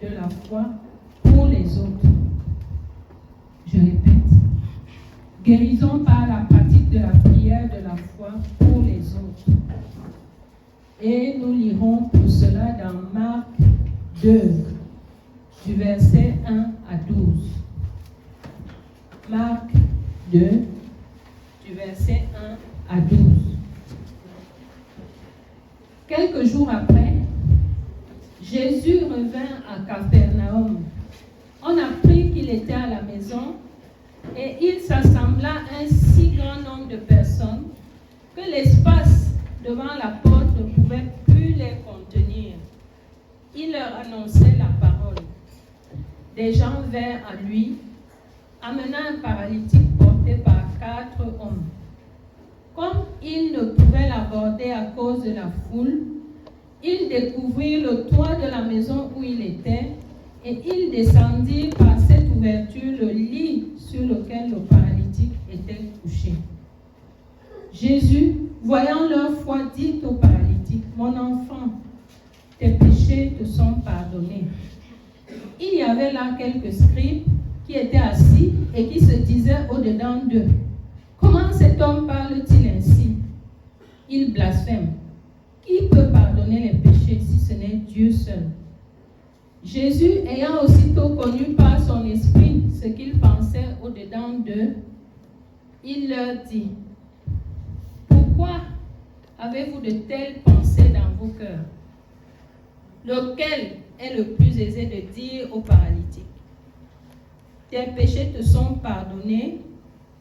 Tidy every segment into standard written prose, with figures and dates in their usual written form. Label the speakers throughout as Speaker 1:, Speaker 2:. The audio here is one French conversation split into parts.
Speaker 1: de la foi pour les autres. Je répète, guérison par la pratique de la prière de la foi pour les autres. Et nous lirons pour cela dans Marc 2, du verset 1 à 12. Marc 2, du verset 1 à 12. Quelques jours après, Jésus revint à Capharnaüm. On apprit qu'il était à la maison et il s'assembla un si grand nombre de personnes que l'espace devant la porte ne pouvait plus les contenir. Il leur annonçait la parole. Des gens vinrent à lui, amenant un paralytique porté par 4 hommes. Comme ils ne pouvaient l'aborder à cause de la foule, ils découvrirent le toit de la maison où il était et ils descendirent par cette ouverture le lit sur lequel le paralytique était couché. Jésus, voyant leur foi, dit au paralytique, « Mon enfant, tes péchés te sont pardonnés. » Il y avait là quelques scribes qui étaient assis et qui se disaient au-dedans d'eux, « Comment cet homme parle-t-il ainsi? Il blasphème. Qui peut pardonner les péchés si ce n'est Dieu seul? » Jésus, ayant aussitôt connu par son esprit ce qu'ils pensaient au-dedans d'eux, il leur dit, « Pourquoi avez-vous de telles pensées dans vos cœurs? Lequel est le plus aisé de dire au paralytique, « Tes péchés te sont pardonnés »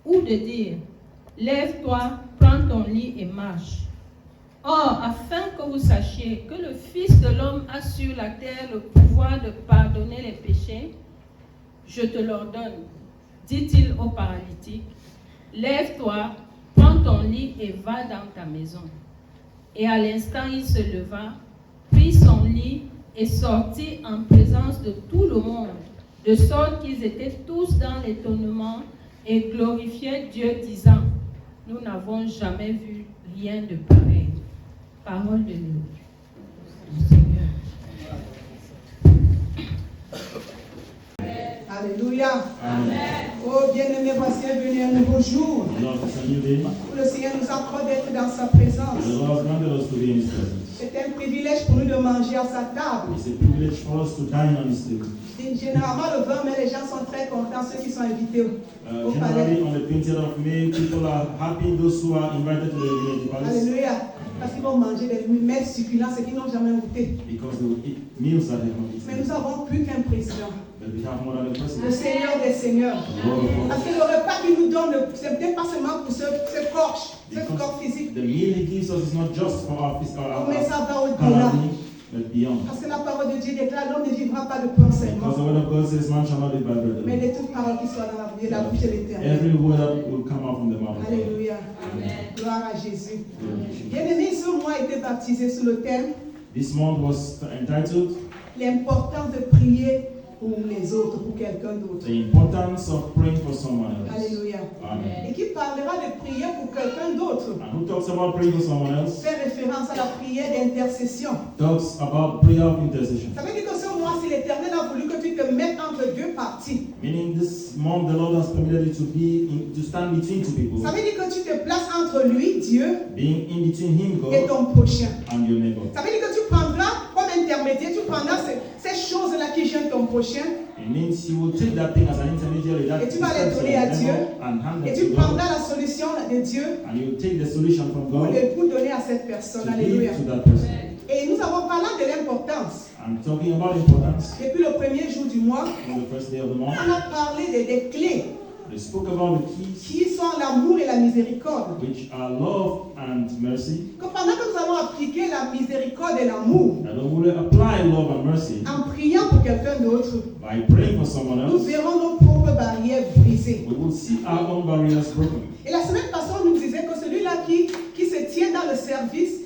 Speaker 1: ou de dire, « Lève-toi, prends ton lit et marche. » Or, afin que vous sachiez que le Fils de l'homme a sur la terre le pouvoir de pardonner les péchés, je te l'ordonne, dit-il au paralytique, lève-toi, prends ton lit et va dans ta maison. Et à l'instant, il se leva, prit son lit et sortit en présence de tout le monde, de sorte qu'ils étaient tous dans l'étonnement et glorifiaient Dieu, disant, nous n'avons jamais vu rien de pareil. Parole de Dieu. Seigneur.
Speaker 2: Alléluia.
Speaker 3: Amen.
Speaker 2: Oh bien-aimé, voici venu un nouveau jour. Où le Seigneur nous accorde d'être dans sa présence. C'est un privilège pour nous de manger à sa table. Généralement, le 20 mai, les gens sont très contents, ceux qui sont invités au palais. Alléluia. Parce qu'ils vont manger des mets succulents, ce qu'ils n'ont jamais goûté. Mais nous avons plus qu'un président. Le Seigneur des Seigneurs. Parce que le repas qu'il nous donne, ce n'est peut-être pas seulement pour ce corps physique. Mais ça va au-delà. Parce que la parole de Dieu déclare, l'homme ne vivra pas de pain seulement, mais de toute parole qui soit dans la bouche de l'Éternel. Alléluia. Amen. Gloire à Jésus. Bien-aimé, ce mois a été baptisé sous le thème l'importance de prier pour les autres, pour quelqu'un d'autre.
Speaker 3: The importance of praying for someone else.
Speaker 2: Alléluia.
Speaker 3: Amen.
Speaker 2: Et qui parlera de prier pour quelqu'un d'autre.
Speaker 3: And who talks about praying for someone else?
Speaker 2: Fait référence à la prière d'intercession.
Speaker 3: Talks about prayer of intercession.
Speaker 2: Ça veut dire que ce mois-ci, l'Éternel a voulu que tu te mettes entre deux parties.
Speaker 3: Meaning this month the Lord has permitted you to stand between two people.
Speaker 2: Ça veut dire que tu te places entre lui, Dieu,
Speaker 3: Being in between him, God,
Speaker 2: et ton prochain.
Speaker 3: and your neighbor.
Speaker 2: Ça veut dire que tu prendras comme intermédiaire, tu prendras ces choses-là qui gênent ton prochain.
Speaker 3: It means you will take that thing as an intermediary that
Speaker 2: Et tu vas les donner à Dieu.
Speaker 3: and hand
Speaker 2: Et
Speaker 3: it
Speaker 2: tu
Speaker 3: to
Speaker 2: prendras
Speaker 3: God.
Speaker 2: la solution de Dieu
Speaker 3: And you will take the solution from
Speaker 2: pour
Speaker 3: God
Speaker 2: donner à cette personne.
Speaker 3: to
Speaker 2: Alléluia.
Speaker 3: give to that person.
Speaker 2: Et nous avons parlé de l'importance.
Speaker 3: I'm talking about importance.
Speaker 2: Depuis le premier jour du mois,
Speaker 3: On the first day of the month,
Speaker 2: on a parlé des clés
Speaker 3: they spoke about the keys,
Speaker 2: qui sont l'amour et la miséricorde.
Speaker 3: which are love and mercy.
Speaker 2: Que pendant que nous allons appliquer la miséricorde et l'amour
Speaker 3: And we will apply love and mercy
Speaker 2: en priant pour quelqu'un d'autre,
Speaker 3: by praying for someone
Speaker 2: nous
Speaker 3: else.
Speaker 2: verrons nos propres barrières brisées.
Speaker 3: We will see our own barriers broken.
Speaker 2: Et la semaine passée, on nous disait que celui-là qui se tient dans le service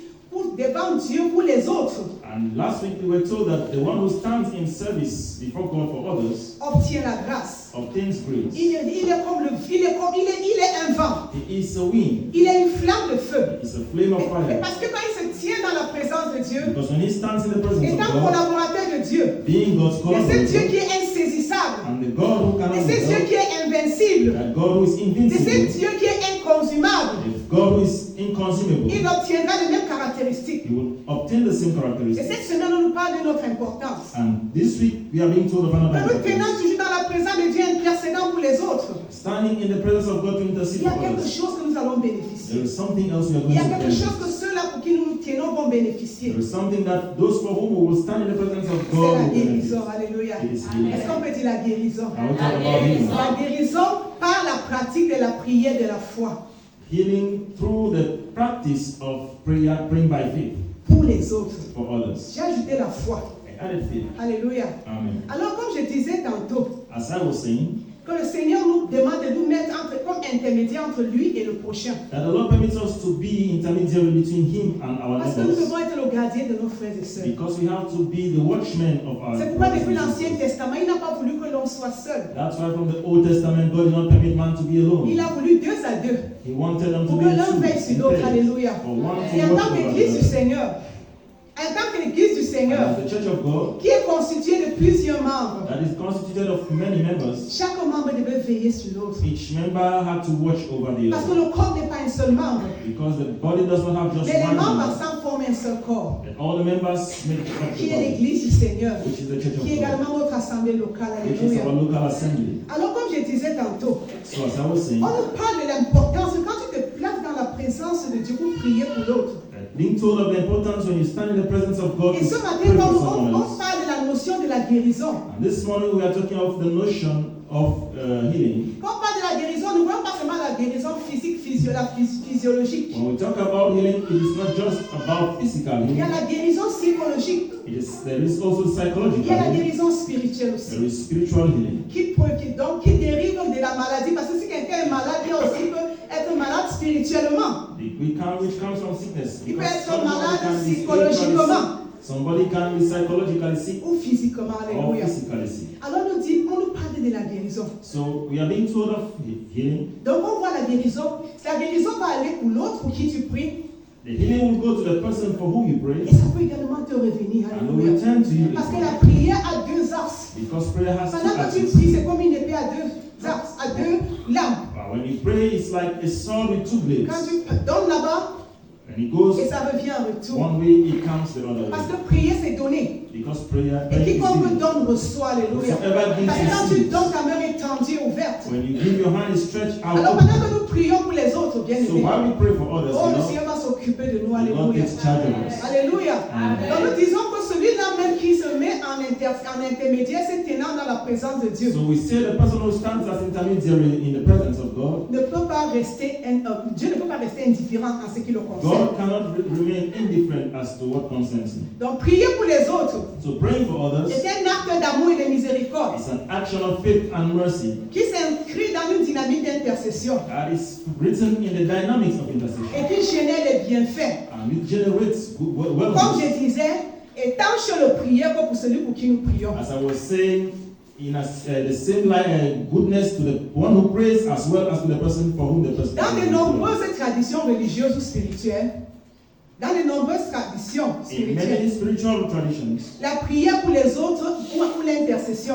Speaker 2: devant Dieu pour les autres,
Speaker 3: And last week we were told that the one who stands in service before God for others
Speaker 2: obtient la grâce.
Speaker 3: Obtains grace.
Speaker 2: Il est comme un vent.
Speaker 3: He is a wind.
Speaker 2: Il est une flamme de feu.
Speaker 3: He is a flame of
Speaker 2: Et
Speaker 3: fire.
Speaker 2: parce que quand il se tient dans la présence de Dieu,
Speaker 3: Because when he stands in the presence of
Speaker 2: étant
Speaker 3: God,
Speaker 2: collaborateur de Dieu,
Speaker 3: being God's
Speaker 2: et
Speaker 3: collaborator,
Speaker 2: c'est Dieu qui est insaisissable,
Speaker 3: and the God who cannot
Speaker 2: et
Speaker 3: be
Speaker 2: c'est Dieu
Speaker 3: held,
Speaker 2: qui est invincible,
Speaker 3: that God who is
Speaker 2: et c'est
Speaker 3: invincible,
Speaker 2: Dieu qui est inconsumable,
Speaker 3: if God who is inconsumable,
Speaker 2: il obtiendra les mêmes caractéristiques.
Speaker 3: he will obtain the same
Speaker 2: Et
Speaker 3: characteristics.
Speaker 2: cette semaine, on nous parle de notre importance.
Speaker 3: And this week we are being told of another
Speaker 2: Nous tenons
Speaker 3: importance.
Speaker 2: toujours dans la présence de Dieu, intercédant pour les autres.
Speaker 3: Standing in the presence of God to
Speaker 2: Il
Speaker 3: intercede
Speaker 2: y a
Speaker 3: for
Speaker 2: quelque
Speaker 3: others.
Speaker 2: chose que nous allons
Speaker 3: There
Speaker 2: bénéficier.
Speaker 3: is something else we are
Speaker 2: Il y
Speaker 3: going
Speaker 2: a
Speaker 3: to
Speaker 2: quelque chose que
Speaker 3: benefit.
Speaker 2: ceux-là pour qui nous nous tenons vont bénéficier.
Speaker 3: There is something that those for whom we will stand in the presence of
Speaker 2: C'est
Speaker 3: God
Speaker 2: la
Speaker 3: will benefit.
Speaker 2: guérison. Alléluia.
Speaker 3: It is healing.
Speaker 2: Est-ce qu'on peut dire la guérison?
Speaker 3: I will talk about healing.
Speaker 2: La guérison par la pratique de la prière de la foi
Speaker 3: Healing through the practice of prayer, praying by faith
Speaker 2: pour les autres.
Speaker 3: for others.
Speaker 2: J'ai ajouté la foi.
Speaker 3: I added faith.
Speaker 2: Alléluia.
Speaker 3: Amen.
Speaker 2: Alors, comme je disais tantôt,
Speaker 3: As I was saying,
Speaker 2: que le Seigneur nous demande de nous mettre comme intermédiaire entre lui et le prochain.
Speaker 3: that the Lord permits us to be intermediary between Him and our
Speaker 2: Parce que nous
Speaker 3: neighbors.
Speaker 2: devons être le gardien de nos frères et sœurs.
Speaker 3: Because we have to be the watchmen of our
Speaker 2: C'est pourquoi depuis
Speaker 3: brothers and
Speaker 2: l'Ancien
Speaker 3: sisters.
Speaker 2: Testament, il n'a pas voulu que l'homme soit seul.
Speaker 3: That's why from the Old Testament, God did not permit man to be
Speaker 2: Il
Speaker 3: alone.
Speaker 2: a voulu deux à deux.
Speaker 3: He wanted them to
Speaker 2: Pour
Speaker 3: be
Speaker 2: que
Speaker 3: in
Speaker 2: l'un veille
Speaker 3: two,
Speaker 2: sur
Speaker 3: in
Speaker 2: l'autre.
Speaker 3: pairs,
Speaker 2: Alléluia.
Speaker 3: for one
Speaker 2: Et
Speaker 3: to
Speaker 2: en
Speaker 3: watch
Speaker 2: tant
Speaker 3: over
Speaker 2: qu'Église du
Speaker 3: the other.
Speaker 2: Seigneur, en tant qu'Église du
Speaker 3: And
Speaker 2: Seigneur,
Speaker 3: as the Church of God,
Speaker 2: qui est constituée de plusieurs membres,
Speaker 3: that is constituted of many members,
Speaker 2: chaque membre devait veiller sur l'autre.
Speaker 3: each member had to watch over the
Speaker 2: Parce que
Speaker 3: other.
Speaker 2: le corps n'est pas un seul membre,
Speaker 3: Because the body does not have just
Speaker 2: mais les
Speaker 3: one
Speaker 2: membres
Speaker 3: member.
Speaker 2: ensemble forment un seul corps,
Speaker 3: And all the members make up
Speaker 2: qui
Speaker 3: the
Speaker 2: est
Speaker 3: body,
Speaker 2: l'Église du Seigneur,
Speaker 3: which is the Church of
Speaker 2: qui est
Speaker 3: God,
Speaker 2: également notre assemblée locale.
Speaker 3: which is our
Speaker 2: Alléluia.
Speaker 3: local assembly.
Speaker 2: Alors, comme je disais tantôt,
Speaker 3: So as I was saying,
Speaker 2: on nous parle de l'importance quand tu te places dans la présence de Dieu pour prier pour l'autre.
Speaker 3: being told of the importance when you stand in the presence of God
Speaker 2: Et
Speaker 3: to
Speaker 2: ce matin,
Speaker 3: pray
Speaker 2: quand
Speaker 3: for someone
Speaker 2: on
Speaker 3: else.
Speaker 2: parle de la notion de la guérison,
Speaker 3: And this morning we are talking of the notion of healing.
Speaker 2: quand on parle de la guérison, nous ne voyons pas seulement la guérison physique, physiologique.
Speaker 3: When we talk about healing, it is not just about physical
Speaker 2: Il y a
Speaker 3: healing.
Speaker 2: la guérison psychologique.
Speaker 3: There is also
Speaker 2: Il
Speaker 3: psychological
Speaker 2: y a la
Speaker 3: healing.
Speaker 2: guérison spirituelle aussi.
Speaker 3: There is spiritual healing.
Speaker 2: Qui dérive de la maladie. Parce que si quelqu'un est malade, il aussi peut être malade spirituellement.
Speaker 3: Which comes from sickness.
Speaker 2: Il peut
Speaker 3: Because
Speaker 2: être
Speaker 3: somebody
Speaker 2: malade
Speaker 3: can be
Speaker 2: psychologiquement
Speaker 3: spiritually sick. Somebody can be psychologically sick
Speaker 2: ou physiquement.
Speaker 3: or
Speaker 2: Alléluia.
Speaker 3: physically sick.
Speaker 2: Alors on nous parle de la guérison.
Speaker 3: So we are being told of healing.
Speaker 2: Donc on voit la guérison. La guérison va aller pour l'autre pour qui tu pries.
Speaker 3: The healing will go to the person for whom you pray
Speaker 2: Et ça peut également te revenir.
Speaker 3: and will
Speaker 2: Alléluia.
Speaker 3: return to you.
Speaker 2: Parce que la prière a deux axes.
Speaker 3: Because prayer has two
Speaker 2: Pendant que tu
Speaker 3: axes.
Speaker 2: pries, c'est comme une épée à deux axes, à deux lames.
Speaker 3: But when you pray, it's like a sword with two blades.
Speaker 2: Quand tu donnes là-bas,
Speaker 3: And it goes
Speaker 2: et ça revient en retour.
Speaker 3: one way, it comes the other
Speaker 2: Parce
Speaker 3: way.
Speaker 2: que prier, c'est donner.
Speaker 3: Because prayer
Speaker 2: Et
Speaker 3: is
Speaker 2: quiconque
Speaker 3: giving.
Speaker 2: donne reçoit, alléluia.
Speaker 3: Whosoever gives
Speaker 2: Parce que quand tu
Speaker 3: receives.
Speaker 2: donnes, ta main est tendue, ouverte.
Speaker 3: When you give your hand, it's stretched
Speaker 2: Alors
Speaker 3: out.
Speaker 2: pendant que nous prions pour les autres, bien
Speaker 3: So
Speaker 2: aimés,
Speaker 3: while we pray for others,
Speaker 2: oh, le
Speaker 3: you
Speaker 2: Seigneur va s'occuper de nous,
Speaker 3: know, God
Speaker 2: alléluia.
Speaker 3: takes charge of us.
Speaker 2: Alléluia.
Speaker 3: Amen.
Speaker 2: Donc nous disons que celui-là même qui se met en intermédiaire, c'est tenant dans la présence de Dieu,
Speaker 3: So we say the person who stands as intermediary in the presence of God,
Speaker 2: ne peut pas rester, Dieu ne peut pas rester indifférent en ce qui le concerne.
Speaker 3: God cannot remain indifferent as to what concerns him.
Speaker 2: Donc prier pour les autres,
Speaker 3: So praying for others
Speaker 2: c'est un acte d'amour et de miséricorde
Speaker 3: is an action of faith and mercy
Speaker 2: qui s'inscrit dans une dynamique d'intercession
Speaker 3: that is written in the dynamics of intercession.
Speaker 2: et qui génère les bienfaits.
Speaker 3: And it generates
Speaker 2: Comme
Speaker 3: well.
Speaker 2: je disais, et tant chez le prière que pour celui pour qui nous prions.
Speaker 3: As I was saying, in the same line, goodness to the one who prays as well as to the person for whom the person
Speaker 2: Dans de
Speaker 3: prays.
Speaker 2: nombreuses traditions religieuses ou spirituelles, dans de nombreuses traditions
Speaker 3: In
Speaker 2: spirituelles,
Speaker 3: many spiritual traditions,
Speaker 2: la prière pour les autres ou l'intercession.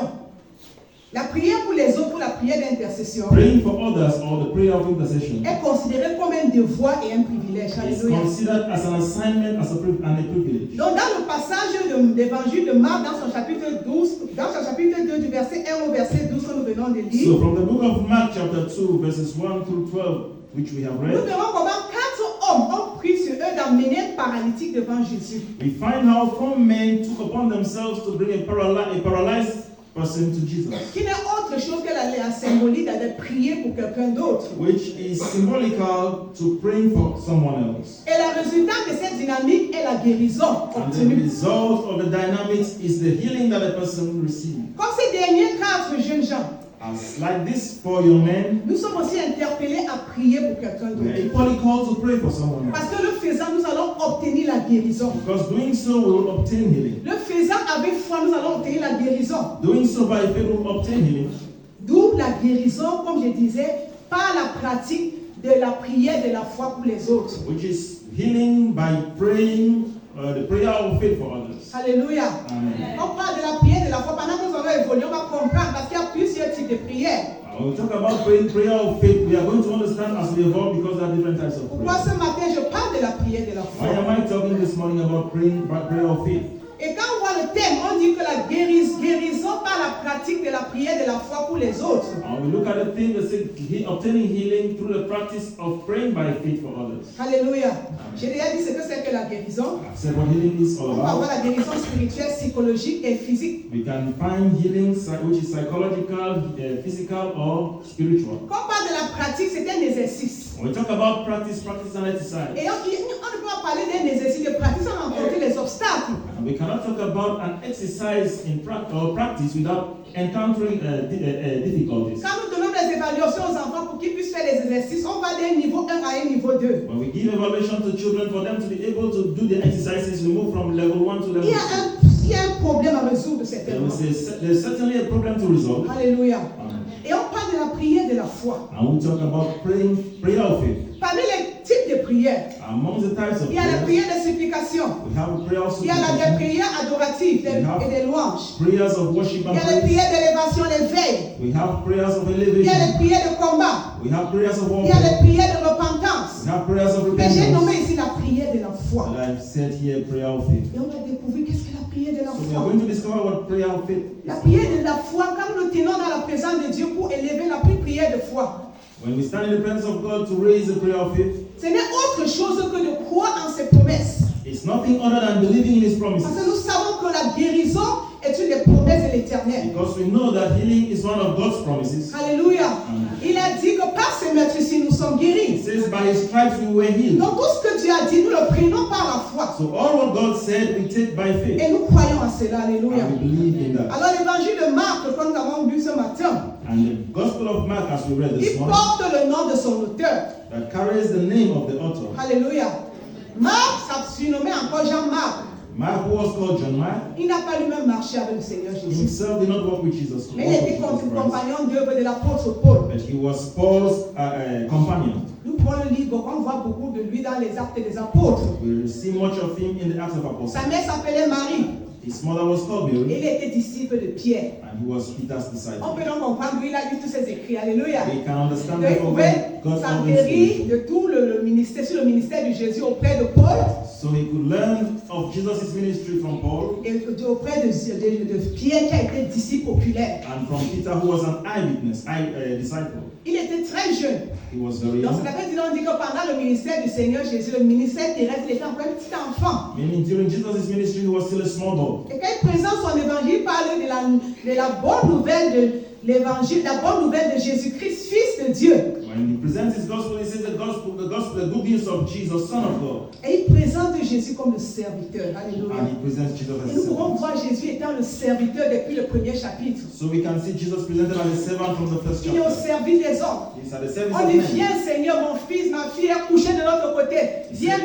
Speaker 2: La prière pour les autres ou la prière d'intercession
Speaker 3: praying for others or the prayer of intercession
Speaker 2: est considérée comme un devoir et un privilège.
Speaker 3: is
Speaker 2: Alléluia.
Speaker 3: considered as an assignment and a privilege.
Speaker 2: Donc dans le passage de l'évangile de Marc, dans son chapitre 12, dans son chapitre 2 du verset 1 au verset 12 que nous venons de lire,
Speaker 3: So from the book of Mark chapter 2 verses 1 through 12, which we have
Speaker 2: nous
Speaker 3: read,
Speaker 2: verrons comment 4 hommes ont pris sur eux d'emmener un paralytique devant Jésus.
Speaker 3: we find how 4 men took upon themselves to bring a paralyzed person to Jesus,
Speaker 2: Qui n'est autre chose que la symbolique de prier pour quelqu'un d'autre.
Speaker 3: which is symbolical to praying for someone else.
Speaker 2: Et la résultante de cette dynamique est la guérison
Speaker 3: And the
Speaker 2: obtenue.
Speaker 3: result of the dynamics is the healing that the person received.
Speaker 2: Comme ces derniers 4 jeunes gens,
Speaker 3: As like this for your men,
Speaker 2: nous sommes aussi interpellés à prier pour quelqu'un
Speaker 3: we are
Speaker 2: d'autre.
Speaker 3: equally called to pray for someone else.
Speaker 2: Parce que le faisant, nous allons obtenir la guérison.
Speaker 3: Because doing so, we will obtain healing.
Speaker 2: Le faisant avec foi, nous allons obtenir la guérison.
Speaker 3: Doing so by faith, we will obtain healing.
Speaker 2: D'où la guérison, comme je disais, par la pratique de la prière de la foi pour les autres.
Speaker 3: Which is healing by praying the prayer of faith for others.
Speaker 2: Alléluia.
Speaker 3: Amen.
Speaker 2: On parle de la prière de la foi. Pendant que nous allons évoluer, on va comprendre parce qu'il y a plusieurs types de prières.
Speaker 3: When we talk about praying prayer of faith, we are going to understand as we evolve because there are different types of
Speaker 2: Pourquoi
Speaker 3: prayer.
Speaker 2: ce matin je parle de la prière de la foi?
Speaker 3: Why am I talking this morning about praying prayer of faith?
Speaker 2: Et quand on voit le thème, on dit que la guérison par la pratique de la prière de la foi pour les autres.
Speaker 3: We look at the thing that says obtaining healing through the practice of praying by faith for others.
Speaker 2: Alléluia. J'ai déjà dit ce que c'est que la guérison.
Speaker 3: I've said what healing is all
Speaker 2: On va avoir
Speaker 3: about.
Speaker 2: la guérison spirituelle, psychologique et physique.
Speaker 3: We can find healing which is psychological, physical, or spiritual.
Speaker 2: Quand on parle de la pratique, c'est un exercice.
Speaker 3: When we talk about practice and exercise,
Speaker 2: Et on ne peut pas parler d'un exercice de pratique sans rencontrer les obstacles.
Speaker 3: and we cannot talk about an exercise in practice without encountering difficulties.
Speaker 2: Quand nous donnons des évaluations aux enfants pour qu'ils puissent faire les exercices, on va d'un niveau 1 à un niveau 2.
Speaker 3: When we give evaluation to children for them to be able to do the exercises, we move from level 1 to level 2.
Speaker 2: Il y a un problème à résoudre, certainement.
Speaker 3: There's certainly a problem to resolve.
Speaker 2: Alléluia.
Speaker 3: Amen.
Speaker 2: Et on parle de la prière de la foi.
Speaker 3: And we talk about prayer of faith.
Speaker 2: Parmi les types de prières,
Speaker 3: Among the types of
Speaker 2: il y a la
Speaker 3: prayers,
Speaker 2: prière de supplication.
Speaker 3: we have a prayer of
Speaker 2: Il y a des
Speaker 3: supplication,
Speaker 2: prières adoratives et des louanges.
Speaker 3: prayers of worship
Speaker 2: Il
Speaker 3: and
Speaker 2: y a les
Speaker 3: praise.
Speaker 2: prières d'élévation, l'éveil.
Speaker 3: We have prayers of
Speaker 2: Il y a les
Speaker 3: elevation.
Speaker 2: prières de combat.
Speaker 3: We have prayers of
Speaker 2: Il y a les
Speaker 3: warfare.
Speaker 2: prières de repentance.
Speaker 3: We have prayers of
Speaker 2: Mais j'ai nommé
Speaker 3: repentance.
Speaker 2: ici la prière de la foi.
Speaker 3: And I've said here prayer of faith.
Speaker 2: Et on va découvrir qu'est-ce que la prière de la
Speaker 3: So we are
Speaker 2: foi.
Speaker 3: going to discover what prayer of faith
Speaker 2: La
Speaker 3: is.
Speaker 2: prière de la foi, quand nous nous tenons dans la présence de Dieu pour élever la prière de foi,
Speaker 3: When we stand in the presence of God to raise a prayer of faith,
Speaker 2: ce n'est autre chose que de croire en ses promesses.
Speaker 3: it's nothing other than believing in His
Speaker 2: Parce que
Speaker 3: promises.
Speaker 2: nous savons que la guérison est une des promesses de l'éternel.
Speaker 3: Because we know that healing is one of God's promises.
Speaker 2: Alléluia.
Speaker 3: Amen.
Speaker 2: Il a dit que par ces meurtres-ci, nous sommes
Speaker 3: It
Speaker 2: guéris.
Speaker 3: says by His stripes we were healed.
Speaker 2: Donc tout ce que Dieu a dit, nous le prenons par la foi.
Speaker 3: So all what God said we take by faith.
Speaker 2: Et nous croyons en cela. Alléluia.
Speaker 3: And we believe in that.
Speaker 2: Alors l'évangile de Marc, que nous avons lu ce matin,
Speaker 3: And the Gospel of Mark, as we read this
Speaker 2: il
Speaker 3: morning,
Speaker 2: porte le nom de son auteur.
Speaker 3: that carries the name of the author.
Speaker 2: Alléluia. Marc s'est surnommé encore Jean-Marc.
Speaker 3: Mark, who was called John Mark,
Speaker 2: Il n'a pas lui-même marché avec le Seigneur Jésus.
Speaker 3: himself did not walk with Jesus.
Speaker 2: Mais il était compagnon d'œuvre de l'apôtre Paul.
Speaker 3: But he was Paul's companion.
Speaker 2: Nous prenons le livre, on voit beaucoup de lui dans les actes des apôtres.
Speaker 3: We see much of him in the Acts of Apostles.
Speaker 2: Sa mère s'appelait Marie.
Speaker 3: His mother was called
Speaker 2: Il
Speaker 3: Mary,
Speaker 2: était disciple de Pierre.
Speaker 3: and he was Peter's
Speaker 2: On
Speaker 3: disciple.
Speaker 2: peut donc comprendre, lui, il a lu tous ses écrits. Alléluia.
Speaker 3: We can understand
Speaker 2: Il
Speaker 3: therefore
Speaker 2: pouvait
Speaker 3: when God found
Speaker 2: s'enquérir
Speaker 3: him.
Speaker 2: de tout le ministère, sur le ministère de Jésus auprès de Paul
Speaker 3: So he could learn of Jesus' ministry from Paul
Speaker 2: et auprès de Pierre qui a été disciple populaire.
Speaker 3: and from Peter, who was an eyewitness, disciple.
Speaker 2: Il était très jeune.
Speaker 3: He was very
Speaker 2: Donc,
Speaker 3: young.
Speaker 2: c'est la peine on dit que pendant le ministère du Seigneur Jésus, le ministère terrestre, il était encore un petit enfant.
Speaker 3: Meaning during Jesus' ministry, he was still a small boy.
Speaker 2: Et quand il présente son évangile, il parle de la bonne nouvelle de l'évangile, la bonne nouvelle de Jésus-Christ, Fils de Dieu.
Speaker 3: When he presents his gospel, he says the good news of Jesus, Son of God.
Speaker 2: Et il présente Jésus comme le serviteur. Alléluia.
Speaker 3: And he presents Jesus
Speaker 2: Et
Speaker 3: as
Speaker 2: nous
Speaker 3: a
Speaker 2: pouvons
Speaker 3: servant.
Speaker 2: voir Jésus étant le serviteur depuis le premier chapitre.
Speaker 3: So we can see Jesus presented as a servant from the first
Speaker 2: Il est au
Speaker 3: chapter.
Speaker 2: service des hommes.
Speaker 3: He's at the service
Speaker 2: On
Speaker 3: of
Speaker 2: dit,
Speaker 3: men.
Speaker 2: viens Seigneur, mon fils, ma fille est couchée de l'autre côté. Viens,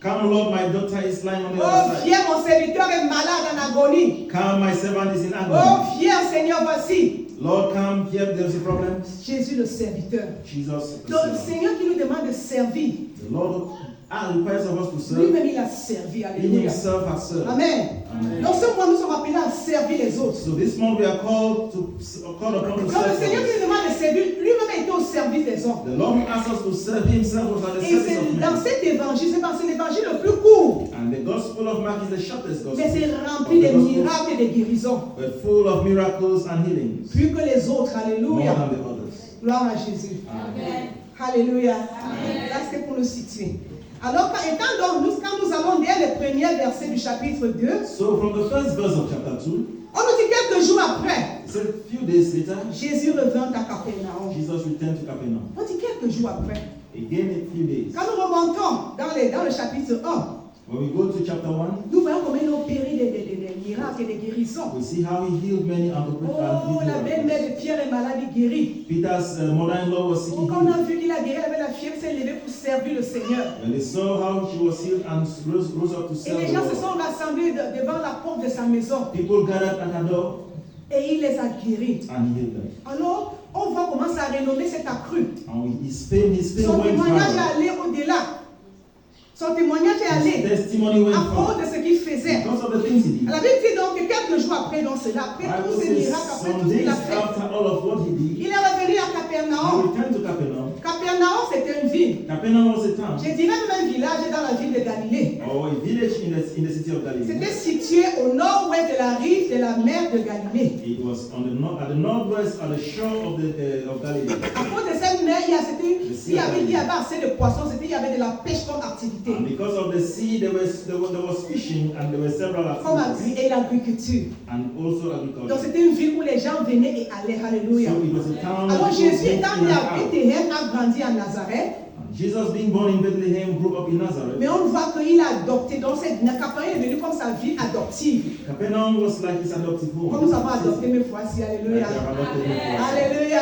Speaker 3: Come, Lord, my daughter is lying on the
Speaker 2: oh
Speaker 3: other side.
Speaker 2: viens, mon serviteur est malade en agonie.
Speaker 3: Come, my servant is in
Speaker 2: Oh
Speaker 3: agony.
Speaker 2: viens Seigneur, voici.
Speaker 3: Lord, come, here there is a problem.
Speaker 2: Jésus le serviteur.
Speaker 3: Jesus, the
Speaker 2: Donc le
Speaker 3: servant.
Speaker 2: Seigneur qui nous demande de servir,
Speaker 3: The Lord requires of us to serve.
Speaker 2: lui-même il a servi.
Speaker 3: He
Speaker 2: Alléluia.
Speaker 3: himself has served.
Speaker 2: Amen.
Speaker 3: Amen.
Speaker 2: Donc ce mois nous sommes appelés à servir les autres.
Speaker 3: So this month we are called upon to
Speaker 2: Donc le
Speaker 3: serve
Speaker 2: Seigneur qui
Speaker 3: others.
Speaker 2: nous demande de servir, lui-même était au service des hommes.
Speaker 3: The Lord who asks us to serve himself was at the
Speaker 2: Et
Speaker 3: service
Speaker 2: c'est
Speaker 3: of
Speaker 2: dans
Speaker 3: men.
Speaker 2: cet évangile, c'est l'évangile le plus court,
Speaker 3: And the gospel of Mark is the shortest gospel.
Speaker 2: mais c'est rempli de
Speaker 3: of the gospel,
Speaker 2: miracles et de guérisons.
Speaker 3: but full of miracles and healings.
Speaker 2: Plus que les autres.
Speaker 3: More
Speaker 2: Alléluia.
Speaker 3: than the others.
Speaker 2: Gloire à Jésus.
Speaker 3: Amen.
Speaker 2: Alléluia. Là, c'est pour nous situer. Alors, quand nous allons lire les premiers versets du chapitre 2,
Speaker 3: So from the first verse of chapter 2,
Speaker 2: on nous dit quelques jours après,
Speaker 3: it said a few days later,
Speaker 2: Jésus revint à Capernaum.
Speaker 3: Jesus returned to Capernaum.
Speaker 2: On dit quelques jours après.
Speaker 3: Again a few days.
Speaker 2: Quand nous remontons dans le chapitre 1,
Speaker 3: When we go to chapter 1,
Speaker 2: nous voyons comment il a opéré des miracles et des guérisons.
Speaker 3: We see how he healed many and
Speaker 2: Oh, la belle-mère de Pierre est malade, il guérit.
Speaker 3: Peter's mother-in-law was sick.
Speaker 2: Quand on a vu qu'il a guéri, elle avait la fièvre, s'est levée pour servir le Seigneur.
Speaker 3: When they saw how she was healed and rose up to
Speaker 2: Et
Speaker 3: serve
Speaker 2: les
Speaker 3: the
Speaker 2: gens se
Speaker 3: Lord,
Speaker 2: sont rassemblés devant la porte de sa maison.
Speaker 3: people gathered at her door
Speaker 2: Et il les a guéris.
Speaker 3: and he healed them.
Speaker 2: Alors, on voit comment sa renommée s'est accrue.
Speaker 3: And his fame
Speaker 2: Son
Speaker 3: went
Speaker 2: témoignage est
Speaker 3: viral.
Speaker 2: allé au-delà. Son témoignage est allé
Speaker 3: His testimony went
Speaker 2: à cause
Speaker 3: viral
Speaker 2: de ce qu'il faisait.
Speaker 3: because of the things he did.
Speaker 2: La Bible dit donc que quelques jours après, donc cela, après
Speaker 3: Bible
Speaker 2: tous ces
Speaker 3: says
Speaker 2: miracles, après
Speaker 3: some
Speaker 2: tout ce qu'il
Speaker 3: days
Speaker 2: a fait,
Speaker 3: after all of what he did,
Speaker 2: il est revenu à
Speaker 3: he
Speaker 2: Capernaum.
Speaker 3: returned to Capernaum.
Speaker 2: Capernaum, c'était une ville.
Speaker 3: Capernaum was a town,
Speaker 2: Je dirais même un village dans la ville de Galilée.
Speaker 3: or a village in the city of Galilee.
Speaker 2: C'était situé au nord-ouest de la rive de la mer de Galilée.
Speaker 3: It was on at the northwest, at the shore of Galilee.
Speaker 2: À cause de cette mer, il y avait assez de poissons, il y avait de la pêche comme activité.
Speaker 3: And because of the sea, there was fishing and there were several activities.
Speaker 2: Et l'agriculture.
Speaker 3: And also
Speaker 2: Donc
Speaker 3: agriculture.
Speaker 2: c'était une ville où les gens venaient et allaient. Alléluia.
Speaker 3: So it was a town
Speaker 2: Alors
Speaker 3: that
Speaker 2: Jésus
Speaker 3: people
Speaker 2: étant
Speaker 3: came
Speaker 2: né
Speaker 3: in
Speaker 2: à
Speaker 3: and out.
Speaker 2: Bethléem, a grandi à Nazareth.
Speaker 3: Jesus, being born in Bethlehem, grew up in Nazareth.
Speaker 2: Mais on voit qu'il a adopté. Donc Capernaum est devenu comme sa ville adoptive.
Speaker 3: Capernaum was like his adoptive home.
Speaker 2: Comme nous avons adopté mes fois-ci. Alléluia. Alléluia.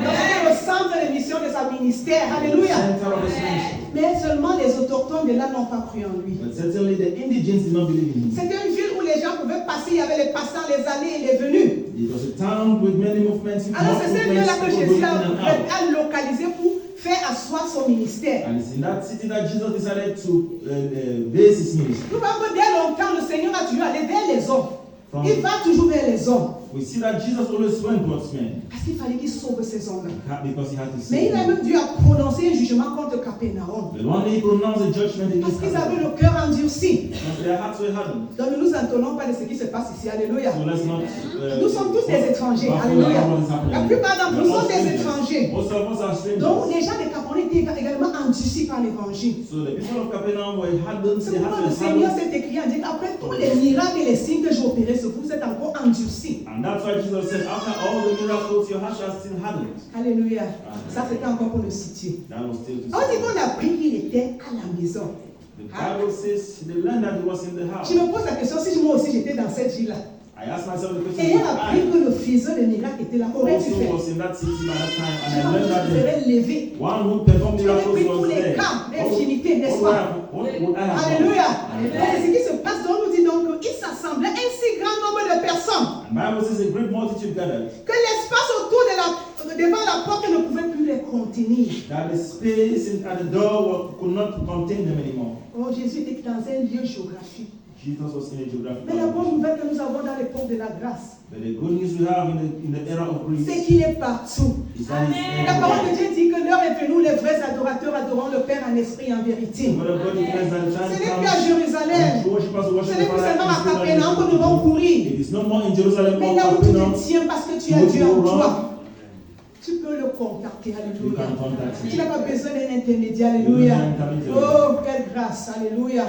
Speaker 2: Donc c'était le centre de mission de sa ministère. Alléluia.
Speaker 3: Center of his ministry.
Speaker 2: Mais seulement les autochtones de là n'ont pas cru en lui.
Speaker 3: But certainly the indigents did not believe in him.
Speaker 2: C'était une ville où les gens pouvaient passer. Il y avait les passants, les allées et les venues.
Speaker 3: It was a town with many movements.
Speaker 2: Alors c'est ce lieu-là que
Speaker 3: people
Speaker 2: Jésus
Speaker 3: going in and out.
Speaker 2: a localisé pour faire asseoir son ministère.
Speaker 3: And it's in that city that Jesus decided to base his ministry.
Speaker 2: Nous voyons que dès longtemps, le Seigneur a toujours allé vers les hommes. Il va toujours vers les hommes.
Speaker 3: We see that Jesus always went towards men
Speaker 2: Parce qu'il fallait qu'il sauve ces hommes-là.
Speaker 3: because he had to
Speaker 2: Mais
Speaker 3: save
Speaker 2: il a
Speaker 3: them.
Speaker 2: même dû prononcer un jugement contre Capernaum.
Speaker 3: But one day he pronounced a judgment
Speaker 2: Parce
Speaker 3: against
Speaker 2: qu'ils avaient
Speaker 3: Capernaum
Speaker 2: le cœur endurci.
Speaker 3: because their hearts were hardened.
Speaker 2: Donc ne nous entonnons pas de ce qui se passe ici. Alléluia.
Speaker 3: So let's not.
Speaker 2: Nous sommes tous des étrangers. Alléluia. La plupart d'entre nous sont des étrangers.
Speaker 3: Most of us are strangers.
Speaker 2: Donc les gens de Capernaum étaient également endurcis par l'évangile.
Speaker 3: So the people of Capernaum were hardened.
Speaker 2: C'est
Speaker 3: They
Speaker 2: pourquoi le
Speaker 3: had to
Speaker 2: Seigneur
Speaker 3: harden.
Speaker 2: s'est écrit en disant après tous les miracles et les signes que j'ai opérés sur vous, vous êtes encore endurcis.
Speaker 3: And that's why Jesus said, after all the miracles, your hearts are still hardened.
Speaker 2: Alléluia. Ça c'était encore pour le situer.
Speaker 3: That was still to
Speaker 2: On dit
Speaker 3: say.
Speaker 2: qu'on a appris qu'il était à la maison.
Speaker 3: The Bible says they learned that he was in the house.
Speaker 2: Je me pose la question si moi aussi j'étais dans cette ville-là.
Speaker 3: I asked myself the
Speaker 2: Et
Speaker 3: question,
Speaker 2: elle a appris
Speaker 3: I
Speaker 2: que le faiseur de miracles était là. Qu'aurais-tu
Speaker 3: also
Speaker 2: fait?
Speaker 3: was in that city by that time,
Speaker 2: Tu
Speaker 3: and I learned that
Speaker 2: te serais levé.
Speaker 3: the one who performed
Speaker 2: Tu aurais
Speaker 3: miracles
Speaker 2: pris tous
Speaker 3: was
Speaker 2: les
Speaker 3: there.
Speaker 2: cas d'infinité, n'est-ce
Speaker 3: What
Speaker 2: pas?
Speaker 3: would I have done?
Speaker 2: Alléluia. Donc c'est ce qui se passe. Donc on nous dit donc qu'il s'assemblait un si grand nombre de personnes
Speaker 3: And Bible says a great multitude gathered,
Speaker 2: que l'espace autour devant la porte ne pouvait plus les contenir.
Speaker 3: that the space at the door could not contain them anymore.
Speaker 2: Oh, Jésus était dans un lieu géographique.
Speaker 3: Jesus was in a geographical
Speaker 2: Mais la bonne
Speaker 3: location.
Speaker 2: nouvelle que nous avons dans l'époque de la grâce,
Speaker 3: But the good news we have in the era of grace
Speaker 2: c'est qu'il est partout.
Speaker 3: is that he's
Speaker 2: La parole de
Speaker 3: everywhere.
Speaker 2: Dieu dit que l'heure est venue où les vrais adorateurs adoreront le Père en esprit et en vérité.
Speaker 3: The word of God declares that the
Speaker 2: Ce
Speaker 3: time
Speaker 2: n'est plus à
Speaker 3: comes
Speaker 2: Jérusalem.
Speaker 3: when true worshipers will
Speaker 2: Ce
Speaker 3: worship
Speaker 2: n'est
Speaker 3: the
Speaker 2: plus seulement à
Speaker 3: Father in spirit
Speaker 2: Capernaum que
Speaker 3: and in
Speaker 2: nous allons
Speaker 3: truth.
Speaker 2: courir.
Speaker 3: It is no more in Jerusalem
Speaker 2: Mais
Speaker 3: or
Speaker 2: là où tu
Speaker 3: Capernaum.
Speaker 2: te tiens parce que tu as Dieu en toi, tu peux le contacter.
Speaker 3: You
Speaker 2: Alléluia.
Speaker 3: can contact
Speaker 2: Tu
Speaker 3: him.
Speaker 2: n'as pas besoin d'un intermédiaire. Alléluia. Oh, quelle grâce. Alléluia.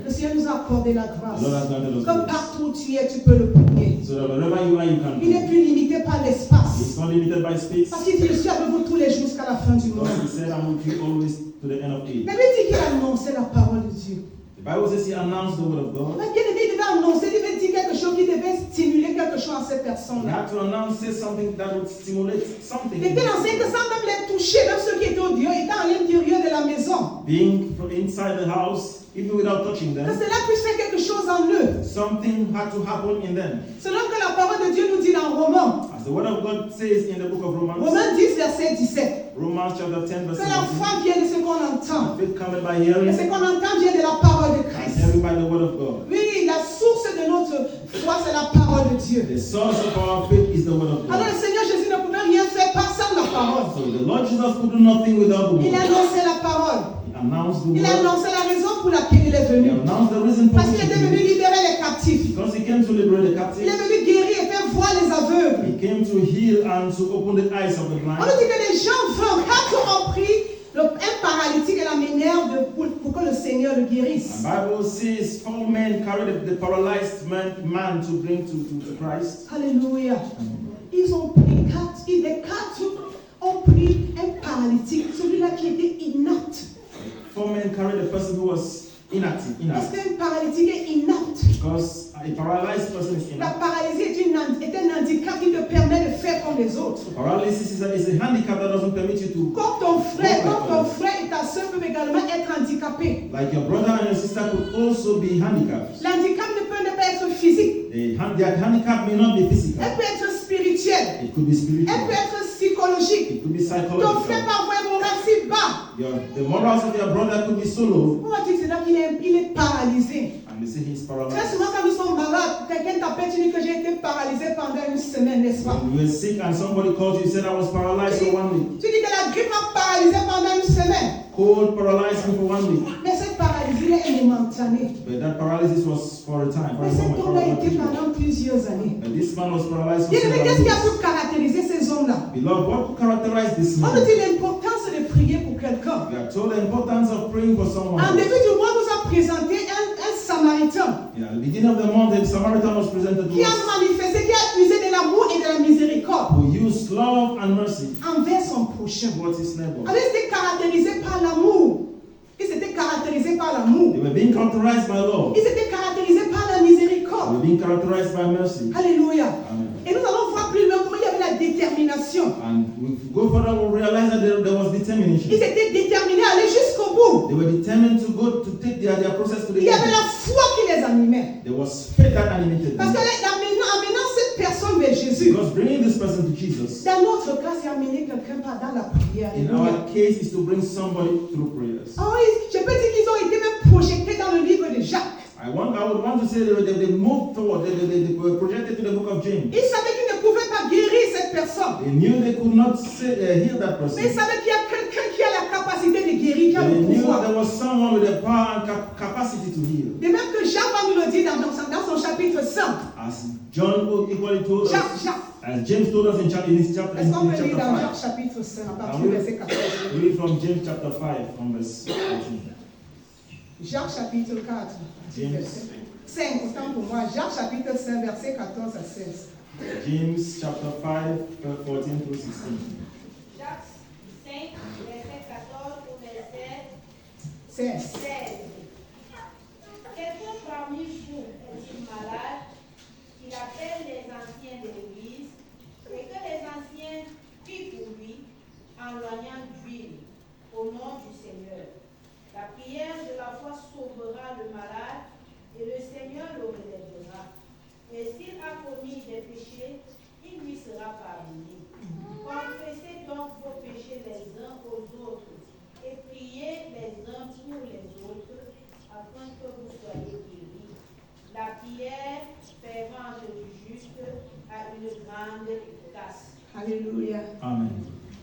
Speaker 2: Le Seigneur nous a accordé la grâce.
Speaker 3: The Lord has granted us
Speaker 2: Comme
Speaker 3: grace.
Speaker 2: partout où tu es, tu peux le prier.
Speaker 3: So that wherever you are, you can
Speaker 2: Il n'est
Speaker 3: pray.
Speaker 2: plus limité par l'espace.
Speaker 3: It's not limited by space.
Speaker 2: Parce qu'il dit, je suis avec vous tous les jours jusqu'à la fin du monde.
Speaker 3: Because he said, I'm with you always to the end of age.
Speaker 2: Mais lui dit qu'il a annoncé la parole de Dieu.
Speaker 3: The Bible says he announced the word of God.
Speaker 2: Mais bien aimé, il devait annoncer, il devait dire quelque chose qui devait stimuler quelque chose à ces
Speaker 3: He
Speaker 2: personnes-là.
Speaker 3: had to announce, say something that would stimulate something.
Speaker 2: Il était lancé que sans même les toucher, même ceux qui étaient au dehors, étaient à l'intérieur de la maison.
Speaker 3: Being from inside the house, even without touching
Speaker 2: Que
Speaker 3: them,
Speaker 2: cela puisse faire quelque chose en eux.
Speaker 3: something had to happen in them.
Speaker 2: Selon que la parole de Dieu nous dit dans Romains,
Speaker 3: As the word of God says in the book of Romans,
Speaker 2: Romains 10, verset 17,
Speaker 3: Romans chapter 10, verse
Speaker 2: que la
Speaker 3: 17.
Speaker 2: foi vient de ce qu'on entend.
Speaker 3: Faith cometh by
Speaker 2: Et
Speaker 3: hearing,
Speaker 2: ce qu'on entend vient de la parole de
Speaker 3: and
Speaker 2: Christ.
Speaker 3: hearing by the word of God.
Speaker 2: Oui, la source de notre foi, c'est la parole de Dieu.
Speaker 3: The source of our faith is the word of
Speaker 2: Alors
Speaker 3: God.
Speaker 2: le Seigneur Jésus ne pouvait rien faire par sans la parole.
Speaker 3: So the Lord Jesus could do nothing without the
Speaker 2: Il a
Speaker 3: word.
Speaker 2: annoncé la parole.
Speaker 3: He announced the
Speaker 2: Il a
Speaker 3: word.
Speaker 2: annoncé la raison pour laquelle il est
Speaker 3: He
Speaker 2: venu.
Speaker 3: announced the reason for
Speaker 2: Parce
Speaker 3: which
Speaker 2: qu'il était
Speaker 3: he
Speaker 2: venu
Speaker 3: came.
Speaker 2: libérer les captifs.
Speaker 3: Because he came to liberate the
Speaker 2: Il est
Speaker 3: captive.
Speaker 2: venu guérir et faire voir les aveugles.
Speaker 3: He came to heal and to open the eyes of the
Speaker 2: On
Speaker 3: blind.
Speaker 2: nous dit que les gens veulent, quatre ont pris un paralytique et l'amenèrent pour que le Seigneur le
Speaker 3: The
Speaker 2: guérisse.
Speaker 3: Bible says 4 men carried the paralyzed man to bring to Christ.
Speaker 2: Alléluia. Ils ont pris les quatre ont pris un paralytique, celui-là qui était inapte.
Speaker 3: 4 men carried a person who was inactive.
Speaker 2: Parce qu'un paralytique est inapte.
Speaker 3: Because a paralyzed person is
Speaker 2: La
Speaker 3: inactive.
Speaker 2: paralysie est un handicap qui te permet de faire comme les autres.
Speaker 3: Paralysis is a handicap that doesn't permit you to.
Speaker 2: Comme ton frère et ta soeur peuvent également être handicapés.
Speaker 3: Like your brother and your sister could also be handicapped.
Speaker 2: L'handicap ne peut pas être physique.
Speaker 3: Their handicap may not be physical.
Speaker 2: Elle peut être spirituelle.
Speaker 3: It could be spiritual.
Speaker 2: Elle peut être psychologique.
Speaker 3: It could be
Speaker 2: Ton frère
Speaker 3: psychological.
Speaker 2: peut avoir un moral si bas.
Speaker 3: The morals of your brother could be so low.
Speaker 2: On va dire que c'est là qu'il est paralysé.
Speaker 3: And they say he's
Speaker 2: Très
Speaker 3: paralyzed.
Speaker 2: souvent, quand nous sommes malades, quelqu'un t'appelle, tu dis que j'ai été paralysé pendant une semaine, n'est-ce pas?
Speaker 3: When you were sick and somebody called you, you said I was paralyzed for 1 week.
Speaker 2: Tu dis que la grippe m'a paralysé pendant une semaine.
Speaker 3: Cold paralyzed me for 1 week.
Speaker 2: Mais cette paralysie est momentanée.
Speaker 3: But that paralysis was for a time. For
Speaker 2: Mais
Speaker 3: a
Speaker 2: cet
Speaker 3: moment.
Speaker 2: homme a été pendant plusieurs années.
Speaker 3: And this man was paralyzed for
Speaker 2: Bien aimé,
Speaker 3: several
Speaker 2: qu'est-ce qui a
Speaker 3: years.
Speaker 2: pu caractériser ces hommes-là?
Speaker 3: Beloved, what could characterize this
Speaker 2: On
Speaker 3: man?
Speaker 2: nous dit l'importance de prier pour quelqu'un.
Speaker 3: We are told the importance of praying for someone.
Speaker 2: En début du mois, on nous a présenté un Samaritain
Speaker 3: Yeah, at the beginning of the month, the Samaritan was presented to
Speaker 2: qui a
Speaker 3: us
Speaker 2: manifesté, qui a usé de l'amour et de la miséricorde
Speaker 3: who used love and mercy
Speaker 2: envers son prochain.
Speaker 3: towards his neighbor.
Speaker 2: Alors, il était caractérisé par l'amour. Il s'était caractérisé par l'amour.
Speaker 3: They were being characterized by love.
Speaker 2: Il s'était caractérisé par la
Speaker 3: They
Speaker 2: miséricorde.
Speaker 3: were being characterized by mercy.
Speaker 2: Alléluia.
Speaker 3: Amen.
Speaker 2: Et nous allons voir plus loin comment il y avait la détermination.
Speaker 3: And if we go further, we'll realize that there was determination.
Speaker 2: Ils étaient déterminés à aller jusqu'au bout.
Speaker 3: They were determined to go to take their process to the
Speaker 2: Il y avait
Speaker 3: end.
Speaker 2: la foi qui les animait.
Speaker 3: There was faith that animated
Speaker 2: Parce
Speaker 3: them.
Speaker 2: amenant cette personne vers Jésus,
Speaker 3: Because bringing this person to Jesus,
Speaker 2: dans notre cas, c'est amener quelqu'un dans la prière.
Speaker 3: in
Speaker 2: Alléluia.
Speaker 3: our case, is to bring somebody through prayers.
Speaker 2: Ah oui, je peux dire qu'ils ont été même projetés dans le livre de Jacques.
Speaker 3: I would want to say they moved forward, they were projected to the book of James.
Speaker 2: Ils savaient qu'ils ne pouvaient pas guérir cette personne.
Speaker 3: They knew they could not heal that person.
Speaker 2: Mais ils savaient qu'il y a quelqu'un qui a la capacité de guérir, qui a
Speaker 3: They
Speaker 2: le
Speaker 3: knew
Speaker 2: pouvoir.
Speaker 3: there was someone with the power and capacity to heal.
Speaker 2: De même que Jacques va nous le dire dans son chapitre 5.
Speaker 3: As John equally told us,
Speaker 2: Jacques.
Speaker 3: as James told us in his chapter,
Speaker 2: Est-ce qu'on peut
Speaker 3: chapter
Speaker 2: lire dans
Speaker 3: 5.
Speaker 2: Jacques chapitre 5 à partir
Speaker 3: Ah oui.
Speaker 2: du verset 14?
Speaker 3: Read from James chapter 5, from verse 14.
Speaker 2: Jacques chapitre 4,
Speaker 3: James.
Speaker 2: verset 5, autant pour moi. Jacques chapitre 5, verset 14 à 16.
Speaker 3: James chapter 5, 14 through 16.
Speaker 4: Jacques 5, verset 14 au verset
Speaker 2: 16.
Speaker 4: 16. Quelqu'un parmi vous est-il malade, qu'il appelle les anciens de l'Église, et que les anciens prient pour lui en loignant d'huile au nom du Seigneur. La prière de la foi sauvera le malade, et le Seigneur le relèvera. Et s'il a commis des péchés, il lui sera pardonné. Confessez donc vos péchés les uns aux autres et priez les uns pour les autres afin que vous soyez guéris. La prière fervente du juste a une grande efficace.
Speaker 2: Alléluia.
Speaker 3: Amen.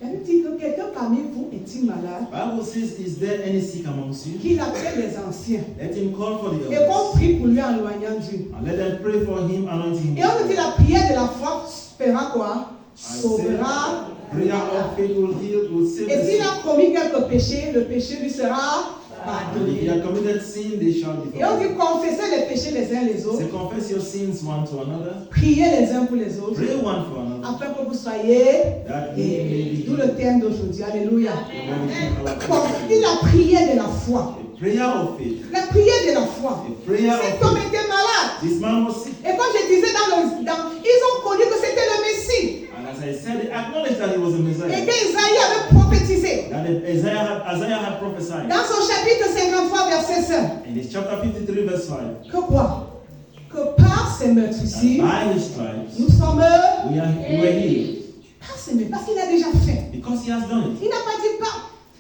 Speaker 2: La Bible dit que quelqu'un parmi vous est-il malade?
Speaker 3: Bible says, is there any sick amongst you?
Speaker 2: Qu'il appelle les anciens.
Speaker 3: Let him call for the
Speaker 2: Et qu'on
Speaker 3: elders.
Speaker 2: prie pour lui en loignant Dieu.
Speaker 3: And let them pray for him, anointing him.
Speaker 2: Et on nous dit la prière de la foi fera quoi? Sauvera.
Speaker 3: Prayer of faith will heal, will save
Speaker 2: Et
Speaker 3: the
Speaker 2: s'il
Speaker 3: sick.
Speaker 2: a commis quelques péchés, le péché lui sera
Speaker 3: And if you
Speaker 2: pardonné.
Speaker 3: have committed sin, they shall be
Speaker 2: Et on dit
Speaker 3: forgiven.
Speaker 2: confesser les péchés les uns les
Speaker 3: So
Speaker 2: autres.
Speaker 3: confess your sins one to another.
Speaker 2: Priez les uns pour les autres.
Speaker 3: Pray one for another.
Speaker 2: Afin que vous soyez
Speaker 3: That ye may
Speaker 2: guéris.
Speaker 3: be
Speaker 2: D'où le thème d'aujourd'hui. Alléluia.
Speaker 3: healed.
Speaker 2: Bon, il la prière de la foi.
Speaker 3: A prayer of faith.
Speaker 2: La prière de la foi.
Speaker 3: A prayer
Speaker 2: Cet
Speaker 3: of
Speaker 2: homme
Speaker 3: faith.
Speaker 2: était malade.
Speaker 3: This man was sick.
Speaker 2: Et comme je disais ils ont connu que c'était le Messie.
Speaker 3: And as I said, they acknowledged that he was a
Speaker 2: Et
Speaker 3: Messiah.
Speaker 2: qu'Isaïe avait prophétisé.
Speaker 3: That Isaiah had prophesied.
Speaker 2: Dans son chapitre 53, verset 5.
Speaker 3: In his chapter 53, verse 5.
Speaker 2: Que quoi? Que par ces meurtrissures,
Speaker 3: And by his stripes,
Speaker 2: nous sommes
Speaker 3: we were healed.
Speaker 2: par ces meurtrissures. Parce qu'il a déjà fait.
Speaker 3: Because he has done it.
Speaker 2: Il n'a pas dit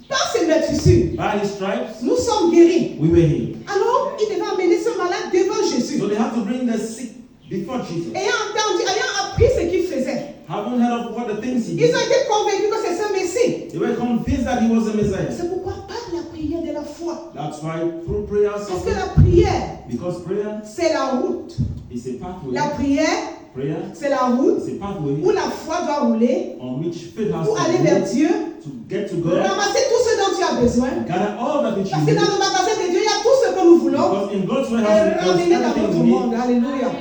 Speaker 2: par ces meurtrissures,
Speaker 3: By his stripes,
Speaker 2: nous sommes guéris.
Speaker 3: we were healed.
Speaker 2: Alors, il devait emmener ce malade devant Jésus.
Speaker 3: So they have to bring the sick before Jesus.
Speaker 2: Ayant entendu, ayant appris ce qu'il faisait,
Speaker 3: Haven't heard of what the things he
Speaker 2: ils
Speaker 3: did.
Speaker 2: ont été convaincus que c'est ce Messie.
Speaker 3: They were convinced that he was a Messiah.
Speaker 2: C'est pourquoi par la prière de la foi.
Speaker 3: That's why through prayers,
Speaker 2: Parce que la prière,
Speaker 3: because prayer
Speaker 2: c'est la route.
Speaker 3: is a pathway.
Speaker 2: La prière,
Speaker 3: Prayer
Speaker 2: c'est la route
Speaker 3: is a pathway
Speaker 2: où la foi doit rouler
Speaker 3: on which faith has
Speaker 2: pour
Speaker 3: to
Speaker 2: aller vers
Speaker 3: go
Speaker 2: Dieu,
Speaker 3: to get to God.
Speaker 2: ramasser tout ce dont tu as besoin.
Speaker 3: Gather all that which
Speaker 2: Parce
Speaker 3: you
Speaker 2: que
Speaker 3: need.
Speaker 2: dans le magasin de Dieu, il y a tout ce que nous voulons
Speaker 3: Because in God's
Speaker 2: et
Speaker 3: warehouse, there's
Speaker 2: ramener dans
Speaker 3: everything
Speaker 2: notre
Speaker 3: we
Speaker 2: monde.
Speaker 3: need.
Speaker 2: Alléluia.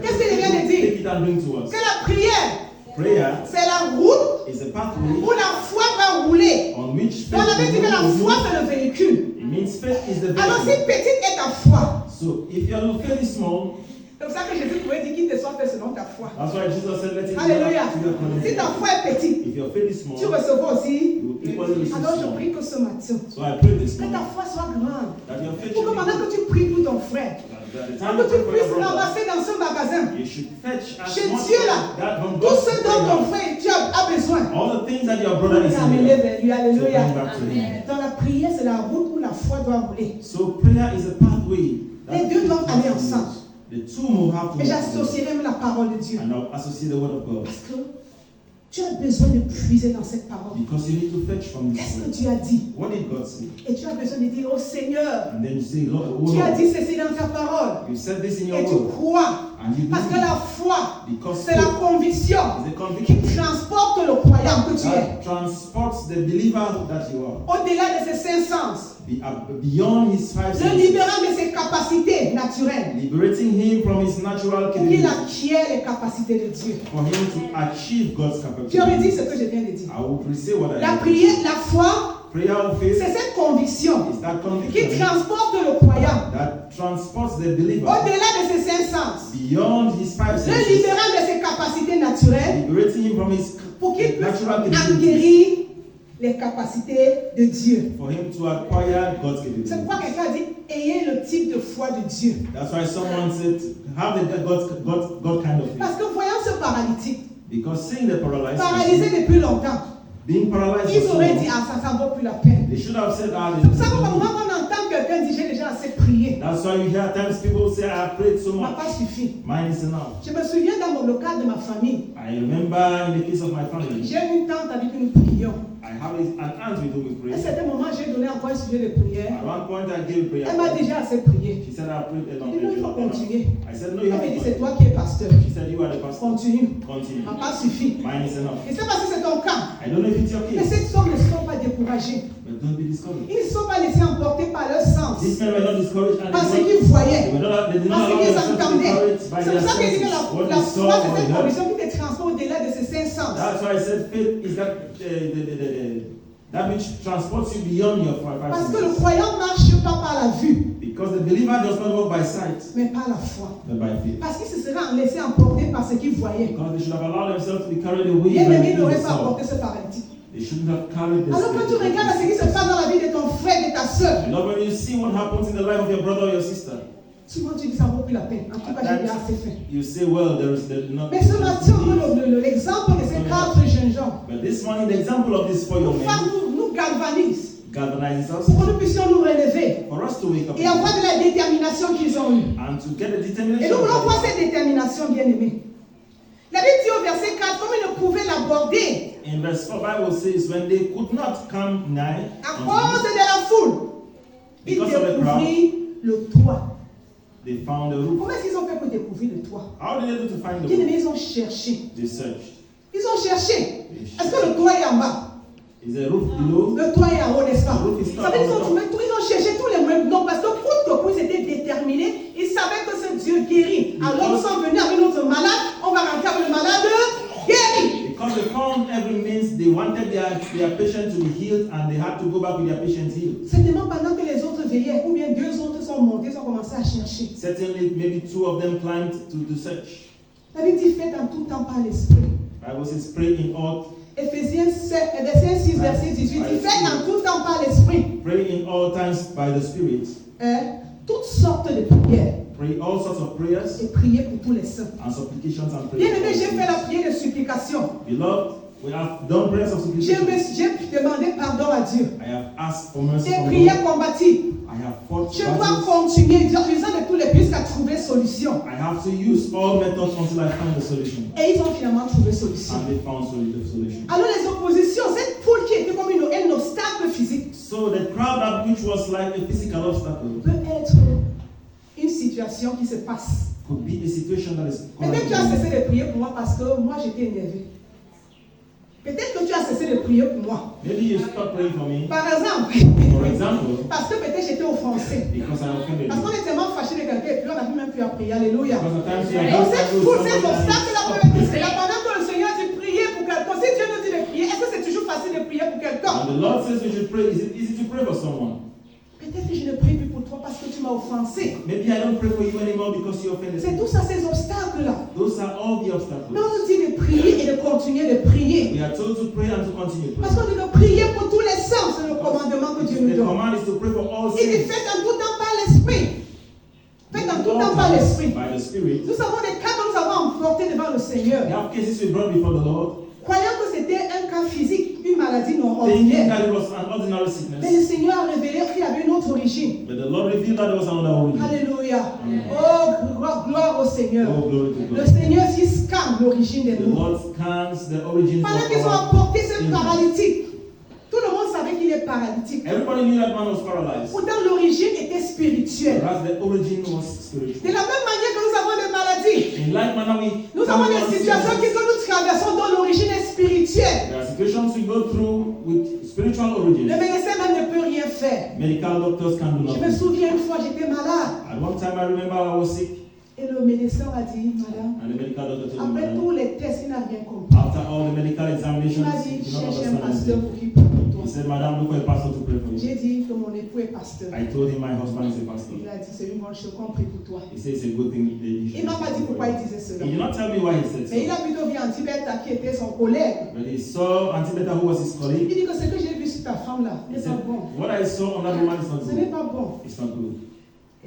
Speaker 2: Qu'est-ce qu'il vient de dire?
Speaker 3: Take it and bring to us.
Speaker 2: Que la prière,
Speaker 3: Prayer
Speaker 2: c'est la route
Speaker 3: is a pathway
Speaker 2: où la foi va rouler.
Speaker 3: on which
Speaker 2: Donc, on avait dit que la foi,
Speaker 3: faith
Speaker 2: c'est le véhicule.
Speaker 3: it means faith is the
Speaker 2: Alors, si
Speaker 3: vehicle.
Speaker 2: petite est ta foi,
Speaker 3: So if your faith is small,
Speaker 2: c'est pour ça que Jésus pouvait dire qu'il te soit fait selon ta foi.
Speaker 3: that's why Jesus said, let it be
Speaker 2: Alléluia.
Speaker 3: to your
Speaker 2: Si ta
Speaker 3: according.
Speaker 2: foi est petite,
Speaker 3: If your faith is small,
Speaker 2: tu recevras aussi.
Speaker 3: you will equally receive
Speaker 2: Alors, je
Speaker 3: small.
Speaker 2: prie que ce matin,
Speaker 3: So I pray this
Speaker 2: que ta
Speaker 3: morning
Speaker 2: foi soit grande.
Speaker 3: that your faith
Speaker 2: Pour que
Speaker 3: should
Speaker 2: pendant
Speaker 3: be
Speaker 2: que tu pries pour ton frère,
Speaker 3: that the
Speaker 2: quand
Speaker 3: time
Speaker 2: que
Speaker 3: you
Speaker 2: tu
Speaker 3: pray for
Speaker 2: puisses
Speaker 3: your brother,
Speaker 2: ramasser dans ce magasin,
Speaker 3: you should fetch as
Speaker 2: chez
Speaker 3: much
Speaker 2: Dieu là,
Speaker 3: that from
Speaker 2: tout
Speaker 3: God's
Speaker 2: ce dont ton
Speaker 3: prayer.
Speaker 2: frère tu as besoin.
Speaker 3: All the things that your brother is in
Speaker 2: Amener
Speaker 3: need
Speaker 2: vers lui,
Speaker 3: to
Speaker 2: alléluia.
Speaker 3: bring back to him.
Speaker 2: Dans la prière, c'est la route où la foi doit rouler.
Speaker 3: So prayer is a pathway.
Speaker 2: Les deux doivent aller ensemble.
Speaker 3: The two will have to
Speaker 2: Et
Speaker 3: work
Speaker 2: j'associerai
Speaker 3: together.
Speaker 2: même la parole de Dieu.
Speaker 3: And I'll associate the word of God.
Speaker 2: Parce que tu as besoin de puiser dans cette parole.
Speaker 3: Because you need to fetch from this
Speaker 2: Qu'est-ce que
Speaker 3: word.
Speaker 2: Dieu a dit?
Speaker 3: What did God say?
Speaker 2: Et tu as besoin de dire, oh Seigneur,
Speaker 3: And then you say, Lord, oh
Speaker 2: tu as
Speaker 3: Lord,
Speaker 2: dit ceci dans ta parole.
Speaker 3: you said this in your
Speaker 2: Et tu
Speaker 3: word.
Speaker 2: crois.
Speaker 3: And you
Speaker 2: Parce que
Speaker 3: believe.
Speaker 2: la foi,
Speaker 3: Because
Speaker 2: c'est la conviction
Speaker 3: is a
Speaker 2: qui
Speaker 3: conviction
Speaker 2: transporte le croyant que tu es.
Speaker 3: that transports the believer that you are.
Speaker 2: Au-delà de ses cinq sens,
Speaker 3: Beyond his five
Speaker 2: le
Speaker 3: senses.
Speaker 2: libérant de ses capacités naturelles.
Speaker 3: Liberating him from his natural
Speaker 2: Pour qu'il
Speaker 3: capabilities.
Speaker 2: acquiert les capacités de Dieu.
Speaker 3: For him to achieve God's
Speaker 2: Tu aurais dit
Speaker 3: capability.
Speaker 2: ce que je viens de dire.
Speaker 3: I would say what I
Speaker 2: La
Speaker 3: am.
Speaker 2: prière, la foi,
Speaker 3: Prayer of faith
Speaker 2: c'est cette conviction
Speaker 3: is that
Speaker 2: qui
Speaker 3: conviction
Speaker 2: transporte le croyant
Speaker 3: that transports the believer
Speaker 2: au-delà de ses cinq sens,
Speaker 3: beyond his five
Speaker 2: le
Speaker 3: senses,
Speaker 2: libérant de ses capacités naturelles
Speaker 3: liberating him from his
Speaker 2: pour qu'il puisse
Speaker 3: natural capabilities,
Speaker 2: acquérir les capacités de Dieu.
Speaker 3: for him to acquire God's
Speaker 2: C'est
Speaker 3: capabilities.
Speaker 2: pourquoi quelqu'un a dit, ayez le type de foi de Dieu.
Speaker 3: That's why someone said, have the God kind of
Speaker 2: Parce
Speaker 3: faith.
Speaker 2: que voyant ce paralytique,
Speaker 3: Because seeing the paralyzed
Speaker 2: paralysé
Speaker 3: person,
Speaker 2: depuis longtemps,
Speaker 3: being paralyzed
Speaker 2: ils
Speaker 3: for so
Speaker 2: auraient
Speaker 3: long,
Speaker 2: dit, ah ça vaut plus la peine.
Speaker 3: they should have said, ah,
Speaker 2: C'est pour ça que parfois quand on entend quelqu'un dire, j'ai déjà assez prié,
Speaker 3: that's why you hear times people say, I prayed so
Speaker 2: ça n'a
Speaker 3: much.
Speaker 2: pas suffi.
Speaker 3: Mine is enough.
Speaker 2: Je me souviens dans le cadre de ma famille,
Speaker 3: I remember in the case of my family,
Speaker 2: j'ai une tante avec qui nous prions.
Speaker 3: I have an aunt with whom we
Speaker 2: À
Speaker 3: pray.
Speaker 2: un certain moment, j'ai donné encore un sujet de prière.
Speaker 3: At one point I gave prayer.
Speaker 2: Elle m'a déjà assez prié.
Speaker 3: She said, I prayed a lot.
Speaker 2: Il dit, non, il faut continuer.
Speaker 3: I said, no, you
Speaker 2: Elle
Speaker 3: have
Speaker 2: m'a dit,
Speaker 3: to
Speaker 2: c'est
Speaker 3: continue.
Speaker 2: toi qui es pasteur.
Speaker 3: She said, you are the pastor.
Speaker 2: Continue.
Speaker 3: Continue.
Speaker 2: Ça n'a pas suffi.
Speaker 3: Mine is enough.
Speaker 2: Et c'est parce que c'est ton cas.
Speaker 3: I don't know if it's your
Speaker 2: Mais
Speaker 3: case,
Speaker 2: ces hommes ne sont pas découragés.
Speaker 3: but don't be discouraged.
Speaker 2: Ils ne sont pas laissés emporter par leur sens.
Speaker 3: These men were not discouraged and
Speaker 2: Par ce
Speaker 3: they
Speaker 2: qu'ils voyaient.
Speaker 3: did not
Speaker 2: Parce
Speaker 3: allow
Speaker 2: qu'ils
Speaker 3: themselves to be
Speaker 2: entendaient.
Speaker 3: encouraged by
Speaker 2: C'est
Speaker 3: their
Speaker 2: pour ça qu'il dit que
Speaker 3: senses. What
Speaker 2: la
Speaker 3: they saw
Speaker 2: foi,
Speaker 3: or
Speaker 2: c'est cette
Speaker 3: heard.
Speaker 2: conviction qui te transporte au-delà de ces cinq sens.
Speaker 3: That's why I said faith is that which transports you beyond your five
Speaker 2: Parce que le
Speaker 3: senses.
Speaker 2: croyant ne marche pas par la vue,
Speaker 3: Because the believer does not walk by sight,
Speaker 2: mais par la foi.
Speaker 3: but by faith.
Speaker 2: Parce qu'ils se seraient laissés emporter par ce qu'ils voyaient.
Speaker 3: Because they should have allowed themselves to be carried away by
Speaker 2: Bien-aimé
Speaker 3: the
Speaker 2: n'aurait
Speaker 3: things they
Speaker 2: pas
Speaker 3: saw.
Speaker 2: apporté ce paralytique.
Speaker 3: They shouldn't have carried this.
Speaker 2: Alors quand tu regardes ce qui se passe dans la vie de ton frère, de ta soeur,
Speaker 3: You know, when you see what happens in the life of your brother or your sister,
Speaker 2: souvent tu dis ça vaut plus la peine. En tout cas, j'ai bien assez fait.
Speaker 3: you say, well, there is not.
Speaker 2: Mais ce matin, l'exemple de ces 4 jeunes gens
Speaker 3: But this morning, the example of these 4 young men
Speaker 2: nous galvanise
Speaker 3: galvanizes us
Speaker 2: pour que nous puissions nous relever
Speaker 3: for us to wake up
Speaker 2: et avoir de la détermination qu'ils ont eue.
Speaker 3: and to get the
Speaker 2: Et
Speaker 3: determination.
Speaker 2: nous voulons voir cette détermination, bien-aimée. La Bible dit au verset 4, comme ils ne pouvaient l'aborder
Speaker 3: In verse 4, Bible says, when they could not come nigh,
Speaker 2: à
Speaker 3: unto
Speaker 2: cause
Speaker 3: him,
Speaker 2: de la foule, ils
Speaker 3: Because of the crowd.
Speaker 2: découvrirent le toit.
Speaker 3: they found the roof.
Speaker 2: Comment est-ce qu'ils ont fait pour découvrir le toit?
Speaker 3: How did they do to find the roof?
Speaker 2: Bien-aimés, ils ont cherché.
Speaker 3: They searched.
Speaker 2: Ils ont cherché. Est-ce que le toit est en bas?
Speaker 3: Is the roof below?
Speaker 2: Le toit est en haut, n'est-ce pas?
Speaker 3: Le roof is
Speaker 2: Ça veut dire qu'ils ont
Speaker 3: top.
Speaker 2: trouvé tout, ils ont cherché tous les moyens. Non, parce que coûte que coûte, ils étaient déterminés. Ils savaient que ce Dieu guérit. Alors nous sommes venus avec notre malade. On va rentrer avec le malade guéri.
Speaker 3: Because they found every means, they wanted their patient to be healed and they had to go back with their patients healed.
Speaker 2: Certainement pendant que les autres veillaient, ou bien 2 autres sont montés, ils ont commencé à chercher.
Speaker 3: Certainly, maybe 2 of them climbed to search.
Speaker 2: La Bible dit faites en tout temps par l'esprit.
Speaker 3: Bible says, pray in all,
Speaker 2: Éphésiens 6, verset 18. Il fait en tout temps par l'esprit.
Speaker 3: pray in all times by the Spirit.
Speaker 2: Toutes sortes de prières.
Speaker 3: Pray all sorts of prayers
Speaker 2: Et prier pour tous les saints.
Speaker 3: and supplications and
Speaker 2: Bien
Speaker 3: prayers.
Speaker 2: aimé, j'ai fait la prière de supplication.
Speaker 3: Beloved, we have done prayers of supplication.
Speaker 2: J'ai demandé pardon à Dieu.
Speaker 3: I have asked for mercy
Speaker 2: J'ai
Speaker 3: from
Speaker 2: prié
Speaker 3: God.
Speaker 2: combatif.
Speaker 3: I have fought
Speaker 2: Je dois
Speaker 3: battles.
Speaker 2: continuer, usant de tous les jusqu'à trouver solution.
Speaker 3: I have to use all methods until I find the solution.
Speaker 2: Et ils ont finalement trouvé solution.
Speaker 3: And they found the solution.
Speaker 2: Alors les oppositions, cette foule qui était comme un obstacle physique,
Speaker 3: So the crowd which was like a physical obstacle
Speaker 2: peut être une situation qui se passe.
Speaker 3: could be a situation that is
Speaker 2: Peut-être que tu as cessé de prier pour moi parce que moi j'étais énervé. Peut-être que tu as cessé de prier pour moi.
Speaker 3: Maybe you stop praying for me.
Speaker 2: Par exemple,
Speaker 3: For example,
Speaker 2: parce que peut-être j'étais offensé.
Speaker 3: because I offended
Speaker 2: Parce qu'on
Speaker 3: you.
Speaker 2: est tellement fâché de quelqu'un et puis on n'a plus même plus à prier. Alléluia.
Speaker 3: Because at times you are
Speaker 2: Donc
Speaker 3: just
Speaker 2: cette
Speaker 3: angry
Speaker 2: foule,
Speaker 3: with
Speaker 2: cet
Speaker 3: somebody and
Speaker 2: obstacle-là
Speaker 3: you
Speaker 2: peut
Speaker 3: stop
Speaker 2: être
Speaker 3: praying.
Speaker 2: là pendant que le Seigneur dit prier pour quelqu'un. Si Dieu nous dit de prier,
Speaker 3: pray? Is it easy to pray for someone?
Speaker 2: Peut-être que je ne prie plus pour toi parce que tu m'as offensé.
Speaker 3: Maybe I don't pray for you anymore because you offended
Speaker 2: C'est
Speaker 3: me.
Speaker 2: tout ça, ces obstacles-là.
Speaker 3: Those are all the
Speaker 2: Mais
Speaker 3: obstacles.
Speaker 2: on nous dit de prier et de continuer de prier.
Speaker 3: We are told to pray and to continue
Speaker 2: Parce
Speaker 3: praying.
Speaker 2: qu'on dit de prier pour tous les saints. C'est le commandement que Dieu nous
Speaker 3: The
Speaker 2: donne.
Speaker 3: command is to pray for all
Speaker 2: Il dit
Speaker 3: saints.
Speaker 2: faites en tout temps par l'esprit. Faites en tout temps par l'esprit.
Speaker 3: By the Spirit.
Speaker 2: Nous avons des cas que nous avons emportés devant le Seigneur.
Speaker 3: We have cases we brought before the Lord,
Speaker 2: Croyant que c'était un cas physique, une maladie non
Speaker 3: thinking
Speaker 2: ordinaire.
Speaker 3: that it was an ordinary
Speaker 2: Mais
Speaker 3: sickness.
Speaker 2: le Seigneur a révélé qu'il y avait une autre origine.
Speaker 3: But the Lord revealed that there was another origin.
Speaker 2: Alléluia. Oh, gloire au Seigneur.
Speaker 3: Oh, glory to
Speaker 2: Le
Speaker 3: God.
Speaker 2: Seigneur s'y scanne l'origine des
Speaker 3: The
Speaker 2: maux.
Speaker 3: Lord scans the origins
Speaker 2: Pendant qu'ils ont
Speaker 3: of
Speaker 2: apporté ce
Speaker 3: illness.
Speaker 2: paralytique, tout le monde savait qu'il est paralytique.
Speaker 3: Everybody knew that man was paralyzed.
Speaker 2: Pourtant, l'origine était spirituelle.
Speaker 3: Whereas the origin was
Speaker 2: De
Speaker 3: spiritual.
Speaker 2: la même manière que nous avons des maladies,
Speaker 3: In like manner,
Speaker 2: nous avons des situations que nous traversons dont l'origine est spirituelle.
Speaker 3: there are situations we go through with spiritual
Speaker 2: Le
Speaker 3: origins.
Speaker 2: médecin même ne peut rien faire.
Speaker 3: Medical doctors can do
Speaker 2: Je me
Speaker 3: nothing.
Speaker 2: souviens une fois, j'étais malade.
Speaker 3: At one time, I remember I was sick,
Speaker 2: Et le médecin a dit, madame,
Speaker 3: and the medical doctor told me,
Speaker 2: après
Speaker 3: "Madam,
Speaker 2: tous les tests, il n'a rien compris.
Speaker 3: after all the medical
Speaker 2: Il
Speaker 3: examinations,
Speaker 2: m'a dit,
Speaker 3: you do not
Speaker 2: cherche un
Speaker 3: understand
Speaker 2: pasteur
Speaker 3: anything."
Speaker 2: pour qu'il prie pour toi.
Speaker 3: He said, "Madam, look for a pastor to pray for you."
Speaker 2: J'ai dit que mon époux est pasteur.
Speaker 3: I told him my husband is a pastor.
Speaker 2: Il a dit, c'est une bonne chose qu'on prie pour toi.
Speaker 3: He said it's a good thing that you
Speaker 2: Il
Speaker 3: should
Speaker 2: ne m'a pas dit
Speaker 3: pray
Speaker 2: pourquoi
Speaker 3: for
Speaker 2: il
Speaker 3: you.
Speaker 2: disait cela.
Speaker 3: He did not tell me why he said
Speaker 2: Mais il a
Speaker 3: so.
Speaker 2: plutôt vu Antibeta qui était son collègue.
Speaker 3: But he saw Antibeta, who was his
Speaker 2: Il
Speaker 3: colleague.
Speaker 2: dit que ce que j'ai vu sur ta femme-là
Speaker 3: He
Speaker 2: n'est
Speaker 3: said,
Speaker 2: pas bon.
Speaker 3: what I saw on that woman is not
Speaker 2: Ce n'est
Speaker 3: good.
Speaker 2: pas bon.
Speaker 3: It's not good.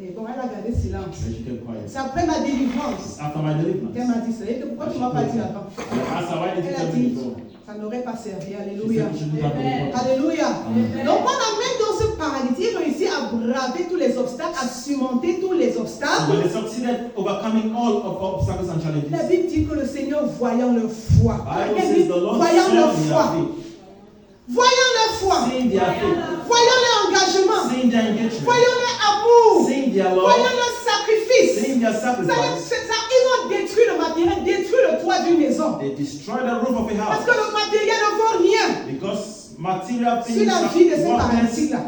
Speaker 2: Et bon, elle a gardé silence.
Speaker 3: And she kept quiet.
Speaker 2: C'est après ma délivrance
Speaker 3: After my deliverance,
Speaker 2: qu'elle m'a dit ça. Et pourquoi tu ne m'as pas dit avant?
Speaker 3: I asked her, why did you
Speaker 2: Elle a
Speaker 3: tell me
Speaker 2: dit,
Speaker 3: before?
Speaker 2: ça n'aurait pas servi.
Speaker 3: She
Speaker 2: Alléluia.
Speaker 3: said you shouldn't have been before.
Speaker 2: Alléluia.
Speaker 3: Amen.
Speaker 2: Donc on a même dans ce paralytique réussi à braver tous les obstacles, à surmonter tous les
Speaker 3: So when
Speaker 2: obstacles.
Speaker 3: they succeeded overcoming all of obstacles and
Speaker 2: La
Speaker 3: challenges,
Speaker 2: Bible dit que le Seigneur, voyant leur foi,
Speaker 3: Bible
Speaker 2: elle
Speaker 3: says
Speaker 2: dit,
Speaker 3: the Lord
Speaker 2: voyant
Speaker 3: saw
Speaker 2: leur
Speaker 3: their
Speaker 2: foi,
Speaker 3: faith,
Speaker 2: voyant leur foi,
Speaker 3: seeing their faith,
Speaker 2: voyant leur engagement,
Speaker 3: seeing their engagement,
Speaker 2: voyant leur amour,
Speaker 3: seeing their love,
Speaker 2: voyant leur sacrifice.
Speaker 3: seeing their
Speaker 2: Ça,
Speaker 3: sacrifice.
Speaker 2: ils ont détruit le matériel, détruit le toit d'une maison.
Speaker 3: They destroyed the roof of a
Speaker 2: Parce
Speaker 3: house
Speaker 2: que le matériel ne vaut rien
Speaker 3: because material
Speaker 2: sur
Speaker 3: things
Speaker 2: la
Speaker 3: are
Speaker 2: vie de ces
Speaker 3: worthless
Speaker 2: paralytiques-là.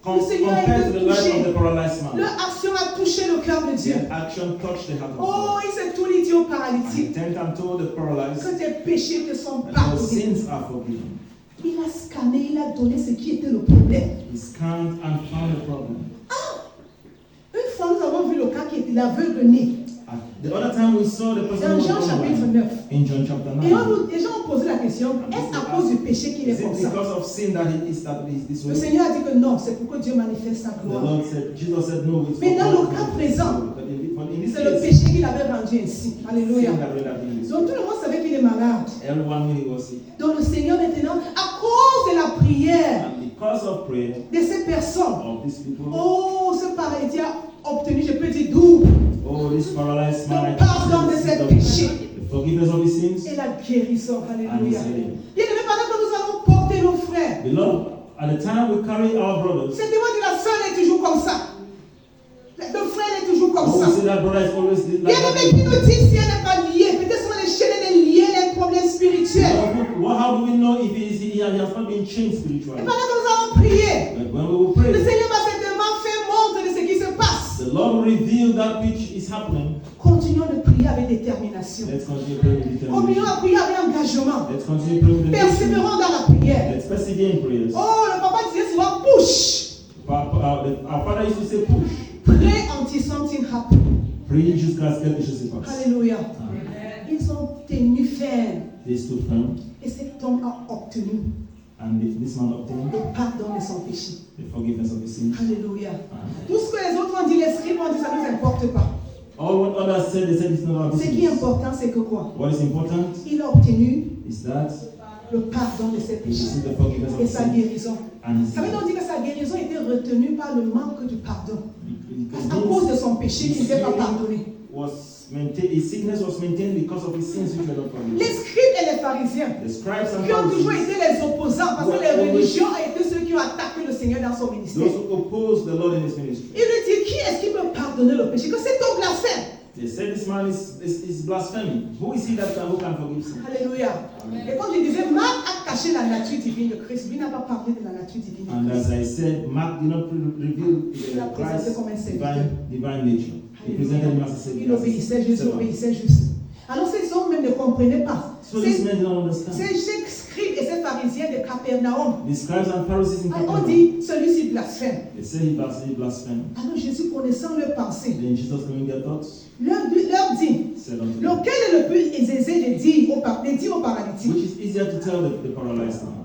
Speaker 3: compared to the life of the paralyzed man.
Speaker 2: Leur action a touché le cœur de Dieu.
Speaker 3: Their action touched the heart of
Speaker 2: Oh,
Speaker 3: God.
Speaker 2: il s'est tout dit au
Speaker 3: And he
Speaker 2: paralytique
Speaker 3: turned and told the paralyzed
Speaker 2: que tes péchés te sont
Speaker 3: that your
Speaker 2: pardonnés.
Speaker 3: sins are forgiven.
Speaker 2: Il a scanné, il a donné ce qui était le problème.
Speaker 3: He scanned and found the problem.
Speaker 2: Une fois, nous avons vu le cas qui était l'aveugle-né.
Speaker 3: The other time we saw the person
Speaker 2: Dans
Speaker 3: who was
Speaker 2: Jean chapitre
Speaker 3: born
Speaker 2: 9.
Speaker 3: in John chapter
Speaker 2: Et
Speaker 3: 9.
Speaker 2: les gens ont posé la question, est-ce à cause du péché qu'il est
Speaker 3: Is
Speaker 2: comme
Speaker 3: it
Speaker 2: ça?
Speaker 3: because of sin that he is this
Speaker 2: Le
Speaker 3: way?
Speaker 2: Seigneur a dit que non, c'est pour que Dieu manifeste sa
Speaker 3: The
Speaker 2: gloire.
Speaker 3: Lord said, Jesus said no, it's
Speaker 2: Mais dans
Speaker 3: for
Speaker 2: le
Speaker 3: God
Speaker 2: cas
Speaker 3: to
Speaker 2: présent,
Speaker 3: but in this
Speaker 2: C'est le
Speaker 3: case,
Speaker 2: péché qu'il avait rendu ainsi. Alléluia.
Speaker 3: sin that rendered him this
Speaker 2: Donc tout
Speaker 3: way.
Speaker 2: le monde savait qu'il est malade.
Speaker 3: Everyone knew he was sick.
Speaker 2: Donc le Seigneur maintenant, à cause de la prière
Speaker 3: And because of prayer
Speaker 2: de ces personnes,
Speaker 3: of these people,
Speaker 2: oh, ce paralytique a obtenu, je peux dire, double
Speaker 3: oh, this paralyzed man,
Speaker 2: le pardon de ses péchés
Speaker 3: the forgiveness of his sins,
Speaker 2: et la guérison.
Speaker 3: and his
Speaker 2: Alléluia.
Speaker 3: healing.
Speaker 2: Bien aimé, pendant que nous allons porter nos frères,
Speaker 3: Beloved, at the time we carry our brothers,
Speaker 2: c'est dire que la sœur est toujours comme ça. Le frère est toujours comme
Speaker 3: oh,
Speaker 2: ça.
Speaker 3: we see that brother is always like
Speaker 2: Bien aimé, qui nous dit si elle n'est pas liée, peut-être sont les chaînes des liés, les problèmes spirituels.
Speaker 3: How do we know if he has not been changed
Speaker 2: Et
Speaker 3: spiritually?
Speaker 2: pendant que nous allons prier,
Speaker 3: But when we will
Speaker 2: le
Speaker 3: pray,
Speaker 2: Seigneur va certainement faire montre de ce qui se passe.
Speaker 3: the Lord will reveal that which is happening.
Speaker 2: Continuons de prier avec détermination.
Speaker 3: Let's continue praying with
Speaker 2: Continuons
Speaker 3: determination.
Speaker 2: à prier avec engagement.
Speaker 3: Let's continue praying with determination.
Speaker 2: Persévérons dans la prière.
Speaker 3: Let's persevere in prayers.
Speaker 2: Oh, le papa disait souvent push.
Speaker 3: Our father used to say, push.
Speaker 2: Pray until something happens.
Speaker 3: Pray jusqu'à ce que quelque chose se passe.
Speaker 2: Alléluia.
Speaker 3: Amen.
Speaker 2: Ils ont tenu ferme.
Speaker 3: They stood firm,
Speaker 2: Et cet homme a obtenu
Speaker 3: and this man obtained
Speaker 2: le pardon de son péché.
Speaker 3: the forgiveness of his sins.
Speaker 2: Alléluia.
Speaker 3: Amen.
Speaker 2: Tout ce que les autres ont dit, les scribes ont dit, ça ne nous importe pas.
Speaker 3: All what others said, they said it's not our
Speaker 2: Ce qui est
Speaker 3: business.
Speaker 2: important, c'est que quoi?
Speaker 3: What is important
Speaker 2: Il a obtenu
Speaker 3: is that
Speaker 2: le pardon de ses
Speaker 3: he
Speaker 2: péchés
Speaker 3: received the forgiveness of
Speaker 2: et
Speaker 3: his
Speaker 2: sa
Speaker 3: sins
Speaker 2: guérison.
Speaker 3: and his
Speaker 2: Ça veut donc dire que sa guérison était retenue par le manque du pardon.
Speaker 3: It
Speaker 2: À cause de
Speaker 3: means
Speaker 2: son péché qu'il n'était pas pardonné.
Speaker 3: his sickness was maintained because of his sins which were not
Speaker 2: Les
Speaker 3: forgiven.
Speaker 2: scribes et les pharisiens,
Speaker 3: The scribes and
Speaker 2: qui ont toujours
Speaker 3: Pharisees,
Speaker 2: été les opposants, parce que les religions ont été ceux qui ont attaqué le Seigneur dans son ministère.
Speaker 3: those who opposed the Lord in his ministry,
Speaker 2: Il lui dit, qui est-ce qui peut pardonner le péché? Que c'est ton blasphème.
Speaker 3: they said this man is blaspheming. Who is he who can forgive sin?
Speaker 2: Alléluia. Et comme je disais, Marc a caché la nature divine de Christ. Lui n'a pas parlé de la nature divine
Speaker 3: And
Speaker 2: de Christ.
Speaker 3: as I said, Mark did not reveal Christ's divine nature. He presented him as a savior.
Speaker 2: Il obéissait juste, obéissait juste. Alors ces hommes même ne comprenaient pas.
Speaker 3: So these men don't understand.
Speaker 2: Ces scribes et ces ces pharisiens de Capernaum.
Speaker 3: The scribes and Pharisees in
Speaker 2: On
Speaker 3: Capernaum.
Speaker 2: dit, celui-ci blasphème.
Speaker 3: They say he blasphemed.
Speaker 2: Alors Jésus, connaissant leurs pensées,
Speaker 3: Then Jesus, knowing their thoughts,
Speaker 2: leur dit,
Speaker 3: said unto them,
Speaker 2: lequel est le plus aisé de dire au paralytique?
Speaker 3: which is easier to tell the paralyzed man?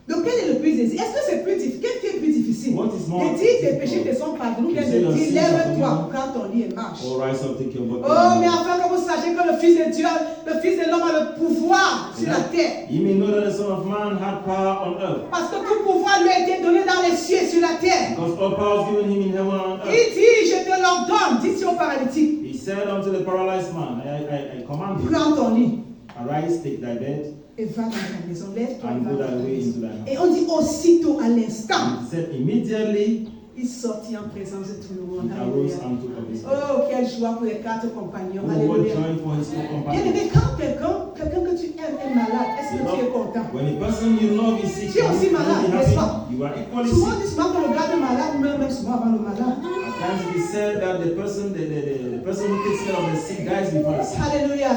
Speaker 2: Lequel est le plus aisé? Est-ce que c'est plus difficile? Qu'est-ce qui est plus difficile?
Speaker 3: What is more
Speaker 2: De dire tes
Speaker 3: difficult?
Speaker 2: péchés te sont pardonnés ou bien
Speaker 3: To say
Speaker 2: de
Speaker 3: your
Speaker 2: dire
Speaker 3: sins are
Speaker 2: lève-toi,
Speaker 3: forgiven.
Speaker 2: prends ton lit et marche.
Speaker 3: Or rise up, take your body.
Speaker 2: Oh, mais afin que vous sachiez que le Fils de Dieu, le Fils de l'homme a le pouvoir sur la terre.
Speaker 3: You may know that the Son of Man had power on earth.
Speaker 2: Parce que tout pouvoir lui a été donné dans les cieux et sur la terre.
Speaker 3: Because all power is given him in heaven and on
Speaker 2: Il
Speaker 3: earth.
Speaker 2: dit, je te l'ordonne, dit au paralytique,
Speaker 3: He said unto the paralyzed man, I command you,
Speaker 2: prends ton lit
Speaker 3: arise, take thy bed,
Speaker 2: et va dans ta maison, lève-toi et
Speaker 3: and
Speaker 2: va
Speaker 3: go
Speaker 2: dans ta
Speaker 3: thy way
Speaker 2: maison.
Speaker 3: into thy house.
Speaker 2: Et on dit aussitôt à l'instant,
Speaker 3: And he said immediately
Speaker 2: il sortit en présence de tout le monde.
Speaker 3: he arose
Speaker 2: Alléluia.
Speaker 3: and took up his bed.
Speaker 2: Oh, quelle joie pour les 4 compagnons.
Speaker 3: Oh, what
Speaker 2: Alléluia.
Speaker 3: joy for his four
Speaker 2: Bien
Speaker 3: companions.
Speaker 2: aimé, quand quelqu'un que tu aimes est malade, est-ce que tu es content?
Speaker 3: When a person you love is sick,
Speaker 2: Tu es aussi malade, n'est-ce pas?
Speaker 3: you are equally
Speaker 2: Souvent, on
Speaker 3: sick.
Speaker 2: dit souvent que le gars est malade, même souvent avant le malade.
Speaker 3: At times it is said that the person who takes care of the sick dies before the sick.
Speaker 2: Alléluia.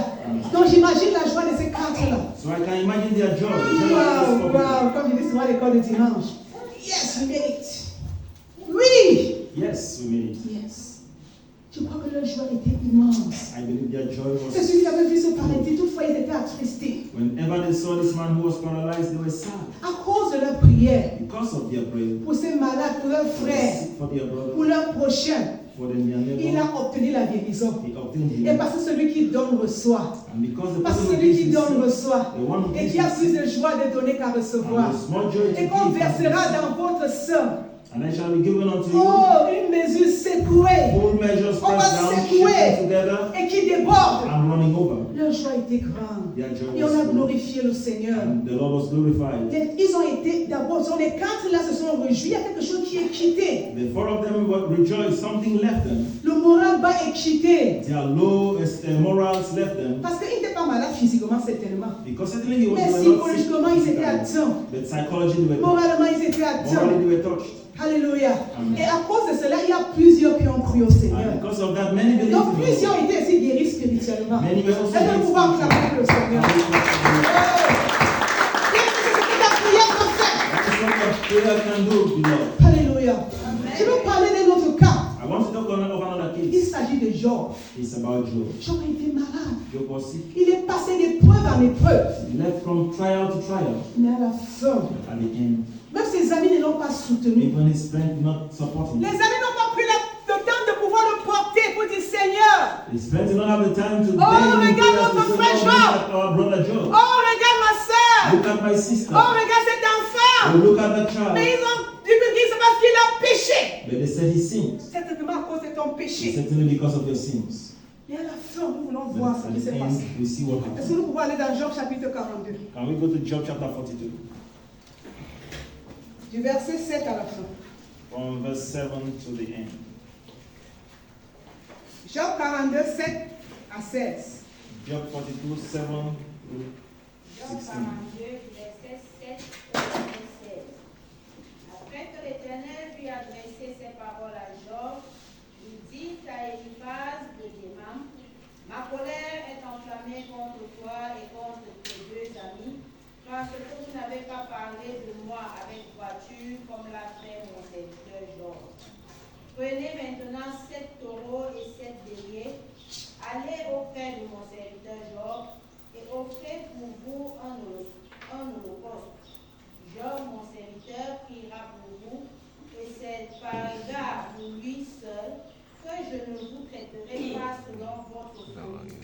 Speaker 2: Donc j'imagine la joie de ces 4-là.
Speaker 3: So I can imagine their joy. The joy of
Speaker 2: Wow,
Speaker 3: this couple.
Speaker 2: wow, comme je dis souvent à l'école de dimanche. Yes, we made it. Oui.
Speaker 3: Yes, we made it.
Speaker 2: Yes. Je crois que leur joie était immense.
Speaker 3: I believe their joy was.
Speaker 2: C'est celui qui avait vu ce paralytique, toutefois ils étaient attristés.
Speaker 3: Whenever they saw this man who was paralyzed, they were sad
Speaker 2: À cause de leur prière,
Speaker 3: because of their prayer.
Speaker 2: pour ces malades, pour leurs
Speaker 3: For their
Speaker 2: frères,
Speaker 3: sick, for their
Speaker 2: pour
Speaker 3: brother,
Speaker 2: leurs prochains,
Speaker 3: for their
Speaker 2: il
Speaker 3: neighbor,
Speaker 2: a obtenu la guérison.
Speaker 3: he obtained
Speaker 2: Et
Speaker 3: healing.
Speaker 2: parce que celui qui donne reçoit.
Speaker 3: And because the
Speaker 2: Parce que
Speaker 3: person who
Speaker 2: celui qui
Speaker 3: gives
Speaker 2: donne
Speaker 3: receives,
Speaker 2: reçoit.
Speaker 3: the one who
Speaker 2: Et
Speaker 3: gives
Speaker 2: qui a plus
Speaker 3: receives,
Speaker 2: de joie de donner qu'à recevoir.
Speaker 3: and the small joy to
Speaker 2: Et qu'on
Speaker 3: give,
Speaker 2: versera dans votre sein.
Speaker 3: and it shall be given unto you.
Speaker 2: Oh, une mesure secouée
Speaker 3: Full measures
Speaker 2: On va
Speaker 3: pressed down,
Speaker 2: secouer.
Speaker 3: shaken together,
Speaker 2: et qui déborde.
Speaker 3: and running over.
Speaker 2: Leur joie était grande.
Speaker 3: Their joy
Speaker 2: Et on a
Speaker 3: was full.
Speaker 2: glorifié le Seigneur.
Speaker 3: And the Lord was glorified.
Speaker 2: Ils ont été, d'abord, les 4 là se sont réjouis. Il y a quelque chose qui est quitté.
Speaker 3: The 4 of them were rejoiced. Something left them.
Speaker 2: Le moral bas est quitté.
Speaker 3: Their low morals left them.
Speaker 2: Parce qu'il n'était pas malade physiquement, certainement.
Speaker 3: Because certainly he was
Speaker 2: Mais
Speaker 3: not sick
Speaker 2: psychologiquement, ils étaient
Speaker 3: physically.
Speaker 2: atteints.
Speaker 3: But psychologically they were touched.
Speaker 2: Moralement, ils étaient atteints.
Speaker 3: Morally they were touched.
Speaker 2: Alléluia.
Speaker 3: Amen.
Speaker 2: Et à cause de cela, il y a plusieurs qui ont cru au Seigneur.
Speaker 3: And because of that, many believed
Speaker 2: Donc,
Speaker 3: in the
Speaker 2: plusieurs
Speaker 3: Lord.
Speaker 2: ont été aussi guéris spirituellement.
Speaker 3: Many were also
Speaker 2: Est-ce que nous pouvons acclamer le Seigneur? C'est ce que la prière peut faire.
Speaker 3: That is what your prayer can do, beloved.
Speaker 2: Alléluia. Je veux parler d'un autre cas.
Speaker 3: I want to talk of another
Speaker 2: Il
Speaker 3: case.
Speaker 2: s'agit de Job.
Speaker 3: It's about Job.
Speaker 2: Job a été malade.
Speaker 3: Job was sick.
Speaker 2: Il est passé d'épreuve en épreuve.
Speaker 3: He left from trial to trial.
Speaker 2: Mais à la fin,
Speaker 3: At the end,
Speaker 2: même ses amis ne l'ont pas soutenu.
Speaker 3: even his friends did not support him.
Speaker 2: Les amis n'ont pas pris le temps de pouvoir le porter pour dire Seigneur.
Speaker 3: His friends did not have the time to
Speaker 2: Oh,
Speaker 3: beg him
Speaker 2: regarde
Speaker 3: prayers to
Speaker 2: notre
Speaker 3: say,
Speaker 2: frère
Speaker 3: "Oh,
Speaker 2: Job."
Speaker 3: look at our brother Job.
Speaker 2: Oh, regarde ma soeur.
Speaker 3: Look at my sister.
Speaker 2: Oh, regarde cet enfant.
Speaker 3: Oh, look at that child.
Speaker 2: Mais ils ont dit que c'est parce qu'il a péché.
Speaker 3: But they said he sinned.
Speaker 2: Certainement à cause de ton péché.
Speaker 3: Certainly because of your sins.
Speaker 2: Et à la fin, nous voulons
Speaker 3: But
Speaker 2: voir ce
Speaker 3: at
Speaker 2: qui
Speaker 3: the
Speaker 2: s'est
Speaker 3: end,
Speaker 2: passé.
Speaker 3: we see what
Speaker 2: Est-ce
Speaker 3: happened.
Speaker 2: que nous pouvons aller dans Job chapitre 42,
Speaker 3: Can we go to Job chapter 42?
Speaker 2: du verset 7 à la fin.
Speaker 3: From verse 7 to the end.
Speaker 2: Job 42, 7 à 16.
Speaker 3: Job 42, 7 to
Speaker 4: Job
Speaker 3: 16.
Speaker 4: 42, verset 7 au verset 16. Après que l'Éternel lui a adressé ces paroles à Job, il dit à Eliphaz de Théman, ma colère est enflammée contre toi et contre tes 2 amis, parce que vous n'avez pas parlé de moi avec droiture comme l'a fait mon serviteur Job. Prenez maintenant 7 taureaux et 7 béliers, allez auprès de mon serviteur Job et offrez pour vous un holocauste. Job, mon serviteur, priera pour vous, et c'est par égard pour lui seul que je ne vous traiterai pas selon votre folie,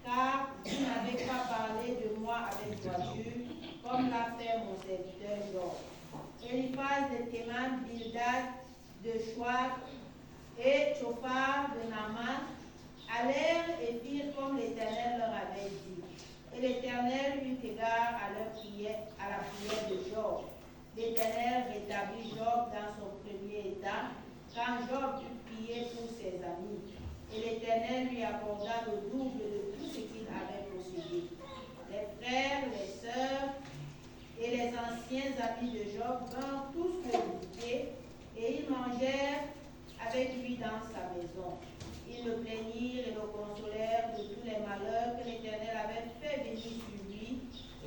Speaker 4: car vous n'avez pas parlé de moi avec droiture, comme l'a fait mon serviteur Job. Eliphaz de Théman, Bildad de Chouar et Tchophar de Naaman allèrent et firent comme l'Éternel leur avait dit. Et l'Éternel eut égard à la prière de Job. L'Éternel rétablit Job dans son premier état, quand Job eut prié pour ses amis. Et l'Éternel lui accorda le double de tout ce qu'il avait possédé. Les frères, les sœurs et les anciens amis de Job vinrent tous le visiter, et ils mangèrent avec lui dans sa maison. Ils le plaignirent et le consolèrent de tous les malheurs que l'Éternel avait fait venir sur lui,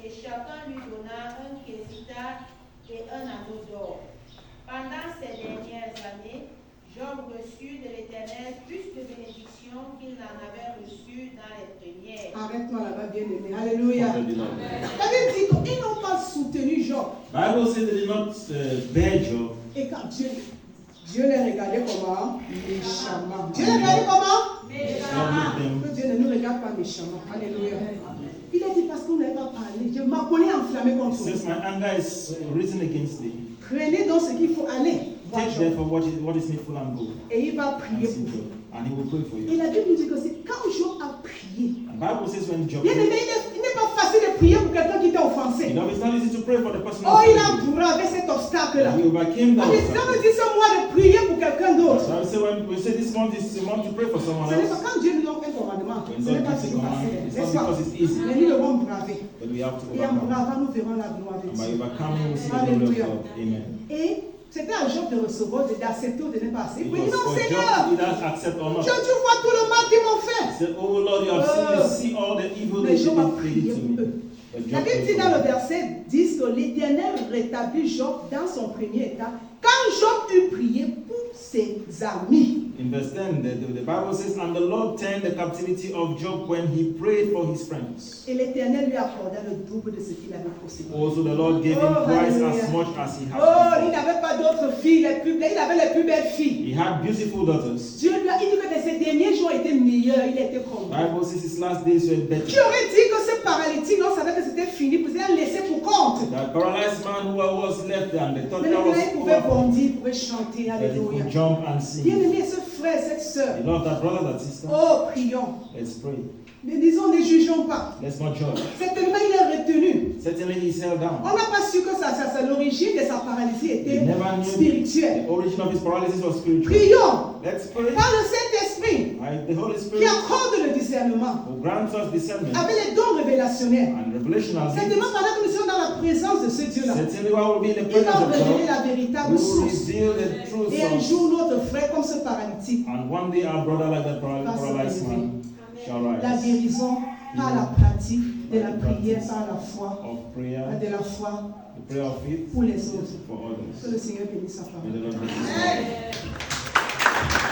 Speaker 4: et chacun lui donna un question d'Égypte et un anneau d'or. Pendant ces dernières années, Job reçut de l'Éternel plus de bénédictions qu'il n'en avait reçu dans les premières.
Speaker 2: Arrête-toi là-bas, bien-aimé. Alléluia. La Bible dit qu'ils n'ont pas soutenu Job.
Speaker 3: Bible says they did not bear Job.
Speaker 2: Et quand Dieu les regardait comment? Méchamment. Dieu les regardait comment? Méchamment. Que Dieu ne nous regarde pas méchamment. Alléluia. Il a dit parce qu'on n'avait pas parlé. Je m'en connais enflammé contre vous.
Speaker 3: Since my anger is risen against thee,
Speaker 2: prenez donc ce qu'il faut aller.
Speaker 3: take therefore what is needful and go.
Speaker 2: Et il va prier pour vous.
Speaker 3: And he will pray for
Speaker 2: Et
Speaker 3: you.
Speaker 2: la Bible nous dit que c'est quand Job a prié.
Speaker 3: The Bible says when Job
Speaker 2: Bien aimé, il n'est pas facile de prier pour quelqu'un qui t'a offensé.
Speaker 3: it's not easy to pray for the person
Speaker 2: Oh, il a
Speaker 3: who
Speaker 2: bravé cet obstacle-là.
Speaker 3: he overcame that
Speaker 2: Mais ça veut
Speaker 3: obstacle.
Speaker 2: dire ce mois de prier pour quelqu'un d'autre.
Speaker 3: So I say when we say this month is a month to pray for someone
Speaker 2: Ce n'est pas
Speaker 3: else,
Speaker 2: quand Dieu nous donne un commandement.
Speaker 3: when
Speaker 2: Ce n'est
Speaker 3: God
Speaker 2: pas
Speaker 3: gives a
Speaker 2: toujours
Speaker 3: command,
Speaker 2: facile.
Speaker 3: it's
Speaker 2: N'est-ce
Speaker 3: not
Speaker 2: pas?
Speaker 3: because it's easy,
Speaker 2: Mais nous devons braver.
Speaker 3: but we have to
Speaker 2: Et en
Speaker 3: overcome.
Speaker 2: bravant, nous verrons la gloire de
Speaker 3: And by
Speaker 2: Dieu.
Speaker 3: overcoming, we see the glory
Speaker 2: Alléluia.
Speaker 3: of God. Amen.
Speaker 2: Et c'était à Job de recevoir, d'accepter ou de ne pas accepter.
Speaker 3: It
Speaker 2: Il dit
Speaker 3: was
Speaker 2: non,
Speaker 3: for Job
Speaker 2: Seigneur,
Speaker 3: to either accept or not.
Speaker 2: Dieu, tu vois tout le mal qu'ils m'ont
Speaker 3: He
Speaker 2: fait.
Speaker 3: said, oh Lord, you have seen, you see all the evil
Speaker 2: Mais
Speaker 3: that
Speaker 2: Job a
Speaker 3: they
Speaker 2: prié
Speaker 3: did to
Speaker 2: pour eux.
Speaker 3: me. But
Speaker 2: La
Speaker 3: Job
Speaker 2: Bible dit
Speaker 3: prayed
Speaker 2: dans
Speaker 3: for
Speaker 2: le
Speaker 3: them.
Speaker 2: verset 10 que l'Éternel rétablit Job dans son premier état quand Job eut prié pour ses amis.
Speaker 3: In verse 10, the Bible says, and the Lord turned the captivity of Job when he prayed for his friends.
Speaker 2: Et l'Éternel lui accorda le double de ce qu'il avait possédé.
Speaker 3: Also the Lord gave him
Speaker 2: Oh,
Speaker 3: twice
Speaker 2: hallelujah.
Speaker 3: as much as he had
Speaker 2: Oh, il
Speaker 3: before.
Speaker 2: n'avait pas d'autres filles, il avait les plus belles filles.
Speaker 3: He had beautiful daughters.
Speaker 2: Dieu lui a dit que ses derniers jours étaient meilleurs, il était content.
Speaker 3: Bible says his last days were
Speaker 2: Qui
Speaker 3: better.
Speaker 2: aurait dit que ce paralytique, on savait que c'était fini, vous allez laisser pour compte.
Speaker 3: That paralyzed man who was left there, and they thought
Speaker 2: Mais
Speaker 3: that was
Speaker 2: maintenant, il pouvait
Speaker 3: over,
Speaker 2: bondir, il pouvait chanter,
Speaker 3: that he
Speaker 2: alléluia.
Speaker 3: could jump and
Speaker 2: Bien
Speaker 3: sing.
Speaker 2: aimé, ce frère, cette sœur,
Speaker 3: You love that brother, that sister?
Speaker 2: oh, prions.
Speaker 3: Let's pray.
Speaker 2: Mais disons, ne jugeons pas.
Speaker 3: Let's not judge.
Speaker 2: Certainement, il est retenu.
Speaker 3: Certainly he's held down.
Speaker 2: On n'a pas su que l'origine de sa paralysie
Speaker 3: He
Speaker 2: était
Speaker 3: never knew
Speaker 2: spirituelle.
Speaker 3: the origin of his paralysis was spiritual.
Speaker 2: Prions
Speaker 3: Let's pray.
Speaker 2: par le Saint-Esprit
Speaker 3: Right? The Holy
Speaker 2: qui
Speaker 3: Spirit
Speaker 2: accorde le discernement
Speaker 3: who grants us discernment
Speaker 2: avec les dons révélationnels.
Speaker 3: and revelational gifts.
Speaker 2: Certainement, pendant que nous sommes dans la présence de ce Dieu-là,
Speaker 3: Certainly while we'll be in the
Speaker 2: il va
Speaker 3: presence of
Speaker 2: révéler
Speaker 3: God,
Speaker 2: la
Speaker 3: we
Speaker 2: véritable
Speaker 3: will
Speaker 2: source.
Speaker 3: reveal the true
Speaker 2: Et un
Speaker 3: source.
Speaker 2: jour, notre frère, comme ce paralytique,
Speaker 3: And one day our brother like that
Speaker 2: va se
Speaker 3: paralyzed
Speaker 2: relever.
Speaker 3: man shall
Speaker 2: La
Speaker 3: rise.
Speaker 2: guérison par la pratique de la prière, par la foi,
Speaker 3: Of prayer,
Speaker 2: de la foi
Speaker 3: the prayer of faith
Speaker 2: pour les autres.
Speaker 3: for
Speaker 2: Que
Speaker 3: others.
Speaker 2: le Seigneur bénisse sa
Speaker 3: May
Speaker 2: parole.
Speaker 3: the Lord bless you.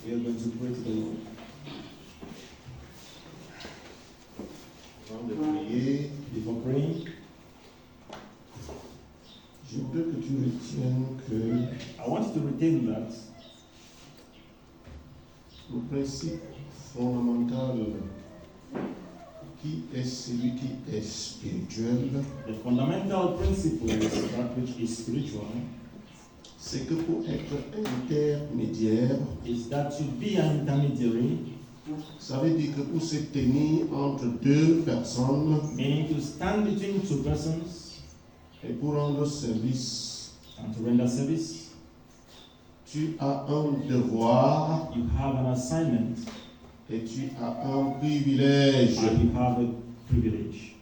Speaker 3: We are going to pray to the Lord.
Speaker 5: Avant de prier,
Speaker 3: Before praying,
Speaker 5: je voudrais que tu retiennes que
Speaker 3: I want you to retain that
Speaker 5: le principe fondamental qui est celui qui est spirituel,
Speaker 3: the fundamental principle is that which is spiritual
Speaker 5: c'est que pour être intermédiaire,
Speaker 3: is that to be an intermediary,
Speaker 5: ça veut dire que pour se tenir entre deux personnes
Speaker 3: meaning to stand between two persons
Speaker 5: et pour rendre service,
Speaker 3: and to render service,
Speaker 5: tu as un devoir
Speaker 3: you have an assignment
Speaker 5: et tu as un privilège.
Speaker 3: and you have a privilege.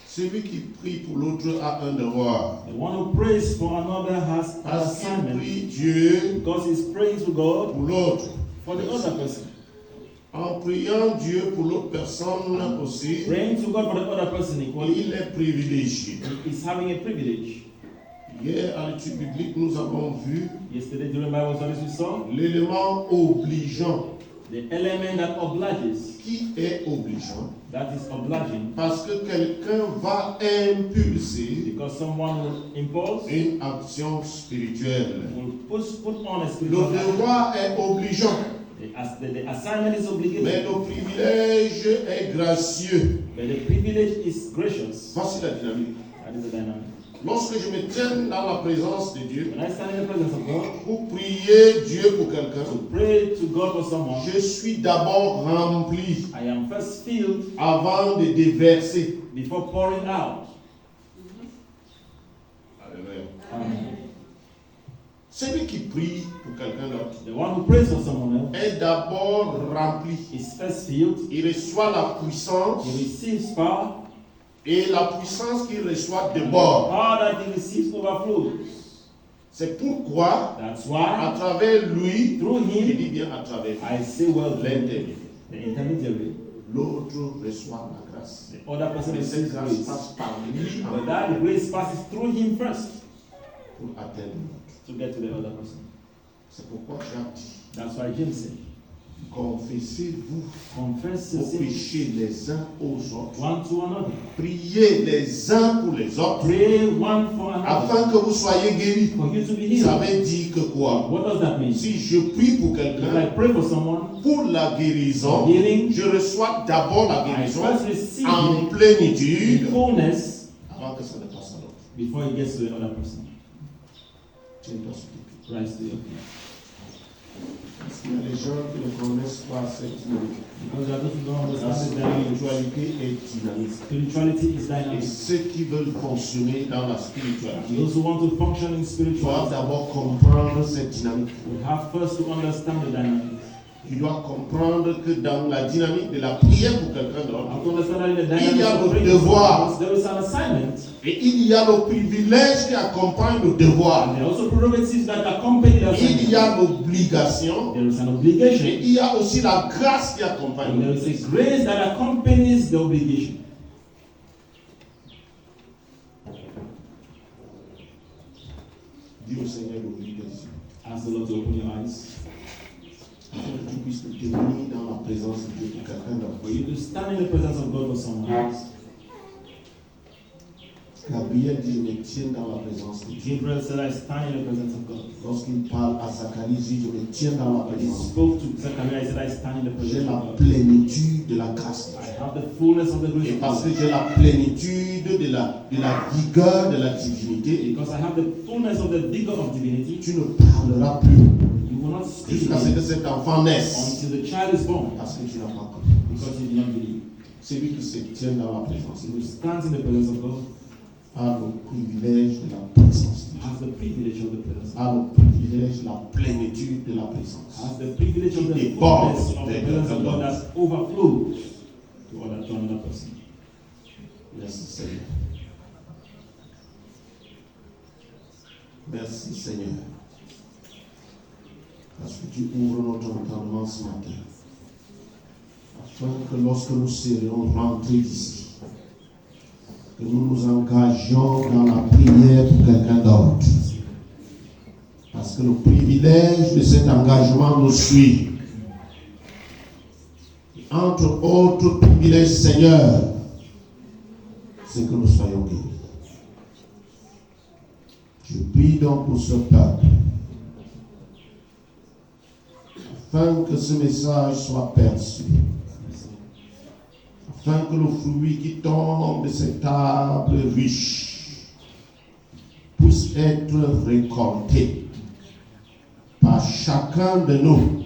Speaker 5: Celui qui prie pour l'autre a un devoir.
Speaker 3: The one who prays for another has an
Speaker 5: Parce qu'il
Speaker 3: assignment
Speaker 5: prie Dieu
Speaker 3: because he's praying to God
Speaker 5: pour l'autre.
Speaker 3: for the other person.
Speaker 5: En priant Dieu pour l'autre personne aussi,
Speaker 3: Praying to God for the other person equally,
Speaker 5: il est privilégié.
Speaker 3: he's having a privilege.
Speaker 5: Hier, à l'étude biblique, nous avons vu
Speaker 3: Yesterday during Bible studies we saw
Speaker 5: l'élément obligeant.
Speaker 3: the element that obliges,
Speaker 5: Qui est obligeant?
Speaker 3: that is obliging,
Speaker 5: Parce que quelqu'un va impulser
Speaker 3: because someone will impose,
Speaker 5: une action spirituelle.
Speaker 3: will put on a
Speaker 5: Le
Speaker 3: spiritual action.
Speaker 5: devoir est obligeant,
Speaker 3: The assignment is
Speaker 5: mais
Speaker 3: obligatory,
Speaker 5: le privilège est gracieux.
Speaker 3: but the privilege is gracious.
Speaker 5: Voici la dynamique.
Speaker 3: That is the dynamic.
Speaker 5: Lorsque je me tiens dans la présence de Dieu
Speaker 3: When I stand in the presence of God
Speaker 5: pour prier Dieu pour quelqu'un,
Speaker 3: to pray to God for someone,
Speaker 5: je suis d'abord rempli
Speaker 3: I am first filled
Speaker 5: avant de déverser.
Speaker 3: before pouring out.
Speaker 5: Alléluia.
Speaker 3: Amen.
Speaker 5: Celui qui prie pour quelqu'un d'autre
Speaker 3: The one who prays for someone else
Speaker 5: est d'abord rempli.
Speaker 3: is first filled.
Speaker 5: Il reçoit la puissance
Speaker 3: He receives power.
Speaker 5: et la puissance qu'il reçoit déborde.
Speaker 3: Power that he receives overflows.
Speaker 5: C'est pourquoi,
Speaker 3: That's why,
Speaker 5: à travers lui,
Speaker 3: through
Speaker 5: je
Speaker 3: him,
Speaker 5: dis bien à travers
Speaker 3: I say, well,
Speaker 5: l'intermédiaire,
Speaker 3: the intermediary,
Speaker 5: l'autre reçoit la grâce.
Speaker 3: the other person
Speaker 5: Mais cette
Speaker 3: receives
Speaker 5: grâce
Speaker 3: grace.
Speaker 5: passe par lui
Speaker 3: But that grace passes through him first
Speaker 5: pour atteindre l'autre.
Speaker 3: to get to the other person.
Speaker 5: C'est pourquoi Jacques dit,
Speaker 3: That's why James said,
Speaker 5: confessez-vous
Speaker 3: confess
Speaker 5: vos
Speaker 3: your sins
Speaker 5: péchés les uns aux autres.
Speaker 3: one to another.
Speaker 5: Priez les uns pour les autres
Speaker 3: Pray one for another
Speaker 5: afin que vous soyez guéris.
Speaker 3: for you to be
Speaker 5: Ça
Speaker 3: healed.
Speaker 5: veut dire que quoi?
Speaker 3: What does that mean?
Speaker 5: Si je prie pour
Speaker 3: If I
Speaker 5: quelqu'un
Speaker 3: pray for someone,
Speaker 5: pour la guérison,
Speaker 3: healing,
Speaker 5: je reçois d'abord la
Speaker 3: I
Speaker 5: guérison
Speaker 3: first receive
Speaker 5: en
Speaker 3: it
Speaker 5: plénitude
Speaker 3: in fullness
Speaker 5: avant que ça ne passe à l'autre.
Speaker 3: before it gets to the other person.
Speaker 5: Tiens-toi sur tes pieds.
Speaker 3: Rise to your feet.
Speaker 5: Parce qu'il y a des gens qui ne connaissent pas cette dynamique.
Speaker 3: Because there are those who don't
Speaker 5: La
Speaker 3: understand the dynamic.
Speaker 5: spiritualité est dynamique.
Speaker 3: Spirituality is
Speaker 5: Et
Speaker 3: dynamic.
Speaker 5: ceux qui veulent fonctionner dans la spiritualité
Speaker 3: Those who want to function in
Speaker 5: doivent
Speaker 3: spirituality
Speaker 5: d'abord comprendre cette dynamique.
Speaker 3: will have first to understand the dynamics.
Speaker 5: Tu dois comprendre que dans la dynamique de la prière pour quelqu'un d'autre,
Speaker 3: And to understand that in the
Speaker 5: il y a
Speaker 3: dynamics of
Speaker 5: le
Speaker 3: praying
Speaker 5: devoir
Speaker 3: there is an assignment.
Speaker 5: et il y a le privilège qui accompagne le devoir.
Speaker 3: And there are also prerogatives that accompany the
Speaker 5: Il y a
Speaker 3: assignment.
Speaker 5: l'obligation
Speaker 3: There is an
Speaker 5: et
Speaker 3: obligation.
Speaker 5: il y a aussi la grâce qui accompagne
Speaker 3: And there is
Speaker 5: l'obligation.
Speaker 3: a grace that accompanies the obligation.
Speaker 5: Dis au Seigneur d'ouvrir tes yeux
Speaker 3: Ask the Lord to open your eyes
Speaker 5: afin que tu puisses te tenir dans la présence de Dieu pour quelqu'un d'autre.
Speaker 3: for you to stand in the presence of God for someone else.
Speaker 5: Gabriel dit, je me tiens dans la présence de Dieu.
Speaker 3: Gabriel said, I stand in the presence of God.
Speaker 5: Lorsqu'il parle à Zacharie, il dit, je me tiens dans la
Speaker 3: When he
Speaker 5: présence.
Speaker 3: spoke to Zechariah, he said, I stand in the
Speaker 5: J'ai
Speaker 3: presence
Speaker 5: la
Speaker 3: of God.
Speaker 5: plénitude de la grâce de
Speaker 3: I
Speaker 5: Dieu.
Speaker 3: have the fullness of the grace
Speaker 5: Et
Speaker 3: of
Speaker 5: parce
Speaker 3: God.
Speaker 5: que j'ai la plénitude de la vigueur de la divinité,
Speaker 3: Because I have the fullness of the vigor of divinity,
Speaker 5: tu ne parleras plus
Speaker 3: you will not speak
Speaker 5: jusqu'à ce que cet enfant naisse.
Speaker 3: until the child is born,
Speaker 5: Parce que tu n'as pas cru.
Speaker 3: because you did not believe.
Speaker 5: Celui qui se tient dans la présence
Speaker 3: He who stands in the presence of God
Speaker 5: a le privilège de la présence.
Speaker 3: has the privilege of the presence.
Speaker 5: A le privilège de la plénitude de la présence.
Speaker 3: Has the privilege of the
Speaker 5: He
Speaker 3: fullness
Speaker 5: born
Speaker 3: of the
Speaker 5: the
Speaker 3: presence of
Speaker 5: Lord.
Speaker 3: God that overflows to another person.
Speaker 5: Merci Seigneur. Merci Seigneur. Parce que tu ouvres notre entendement ce matin. Afin que lorsque nous serions rentrés d'ici, que nous nous engagions dans la prière pour quelqu'un d'autre. Parce que le privilège de cet engagement nous suit. Et entre autres privilèges, Seigneur, c'est que nous soyons guéris. Je prie donc pour ce peuple, afin que ce message soit perçu, afin que le fruit qui tombe de cette table riche puisse être récolté par chacun de nous,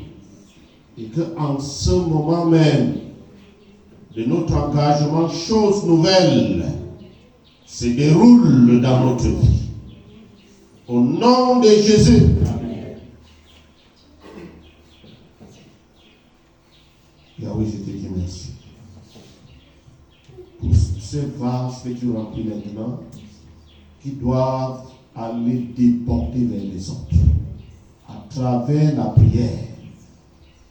Speaker 5: et qu'en ce moment même de notre engagement, choses nouvelles se déroulent dans notre vie. Au nom de Jésus.
Speaker 3: Amen.
Speaker 5: Yahweh, je te dis merci. Pour ces vases que tu remplis maintenant, qui doivent aller déporter vers les autres, à travers la prière,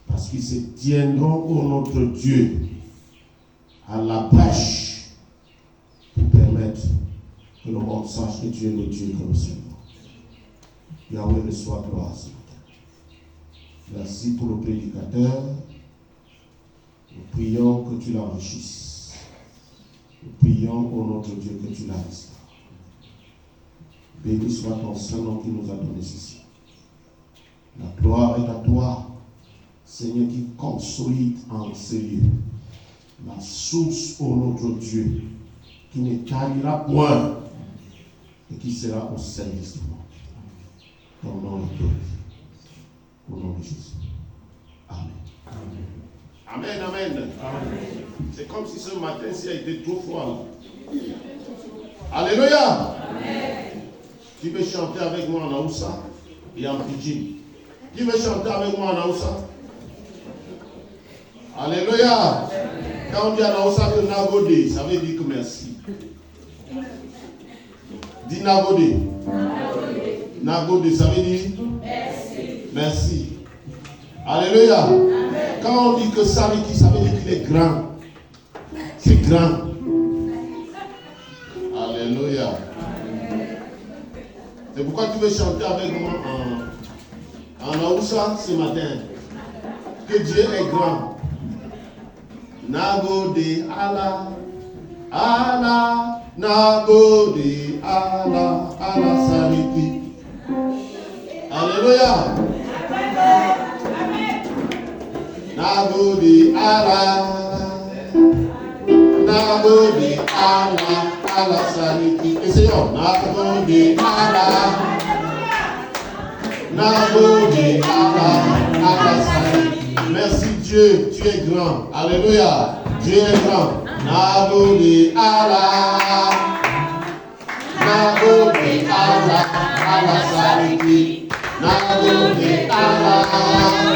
Speaker 5: parce qu'ils se tiendront, ô notre Dieu, à la brèche, pour permettre que le monde sache que tu es le Dieu que nous servons. Yahweh, reçois gloire ce matin. Merci pour le prédicateur. Nous prions que tu l'enrichisses. Nous prions, ô notre Dieu, que tu la restaures. Béni soit ton Saint-Nom qui nous a donné ceci. La gloire est à toi, Seigneur, qui consolide en ces lieux la source, ô notre Dieu, qui ne tarira point et qui sera au service du monde. Ton nom est glorifié. Au nom de Jésus. Amen. Amen, amen. C'est comme si ce matin, s'il a été trop froid. Alléluia. Amen. Qui veut chanter avec moi en Aoussa et en Pidgin? Qui veut chanter avec moi en Aoussa? Alléluia. Quand on dit en Aoussa que Nagode, ça veut dire que merci. Dis Nagode. Nagode, ça veut dire
Speaker 4: Merci.
Speaker 5: merci. Alléluia. Amen. Quand on dit que ça veut dire qu'il est grand. C'est grand. Alléluia. C'est pourquoi tu veux chanter avec moi en Aoussa ce matin. Que Dieu est grand. Nagode Allah. Allah. Nagode Allah. Allah Sariki. Alléluia. Nagode Allah. Nagode Allah. Allah Sariki. Essayons. Nagode Allah. Nagode Allah. Allah Sariki. Merci Dieu, tu es grand. Alléluia. Dieu est grand. Nagode Allah. Nagode Allah. Allah Sariki. Nagode Allah.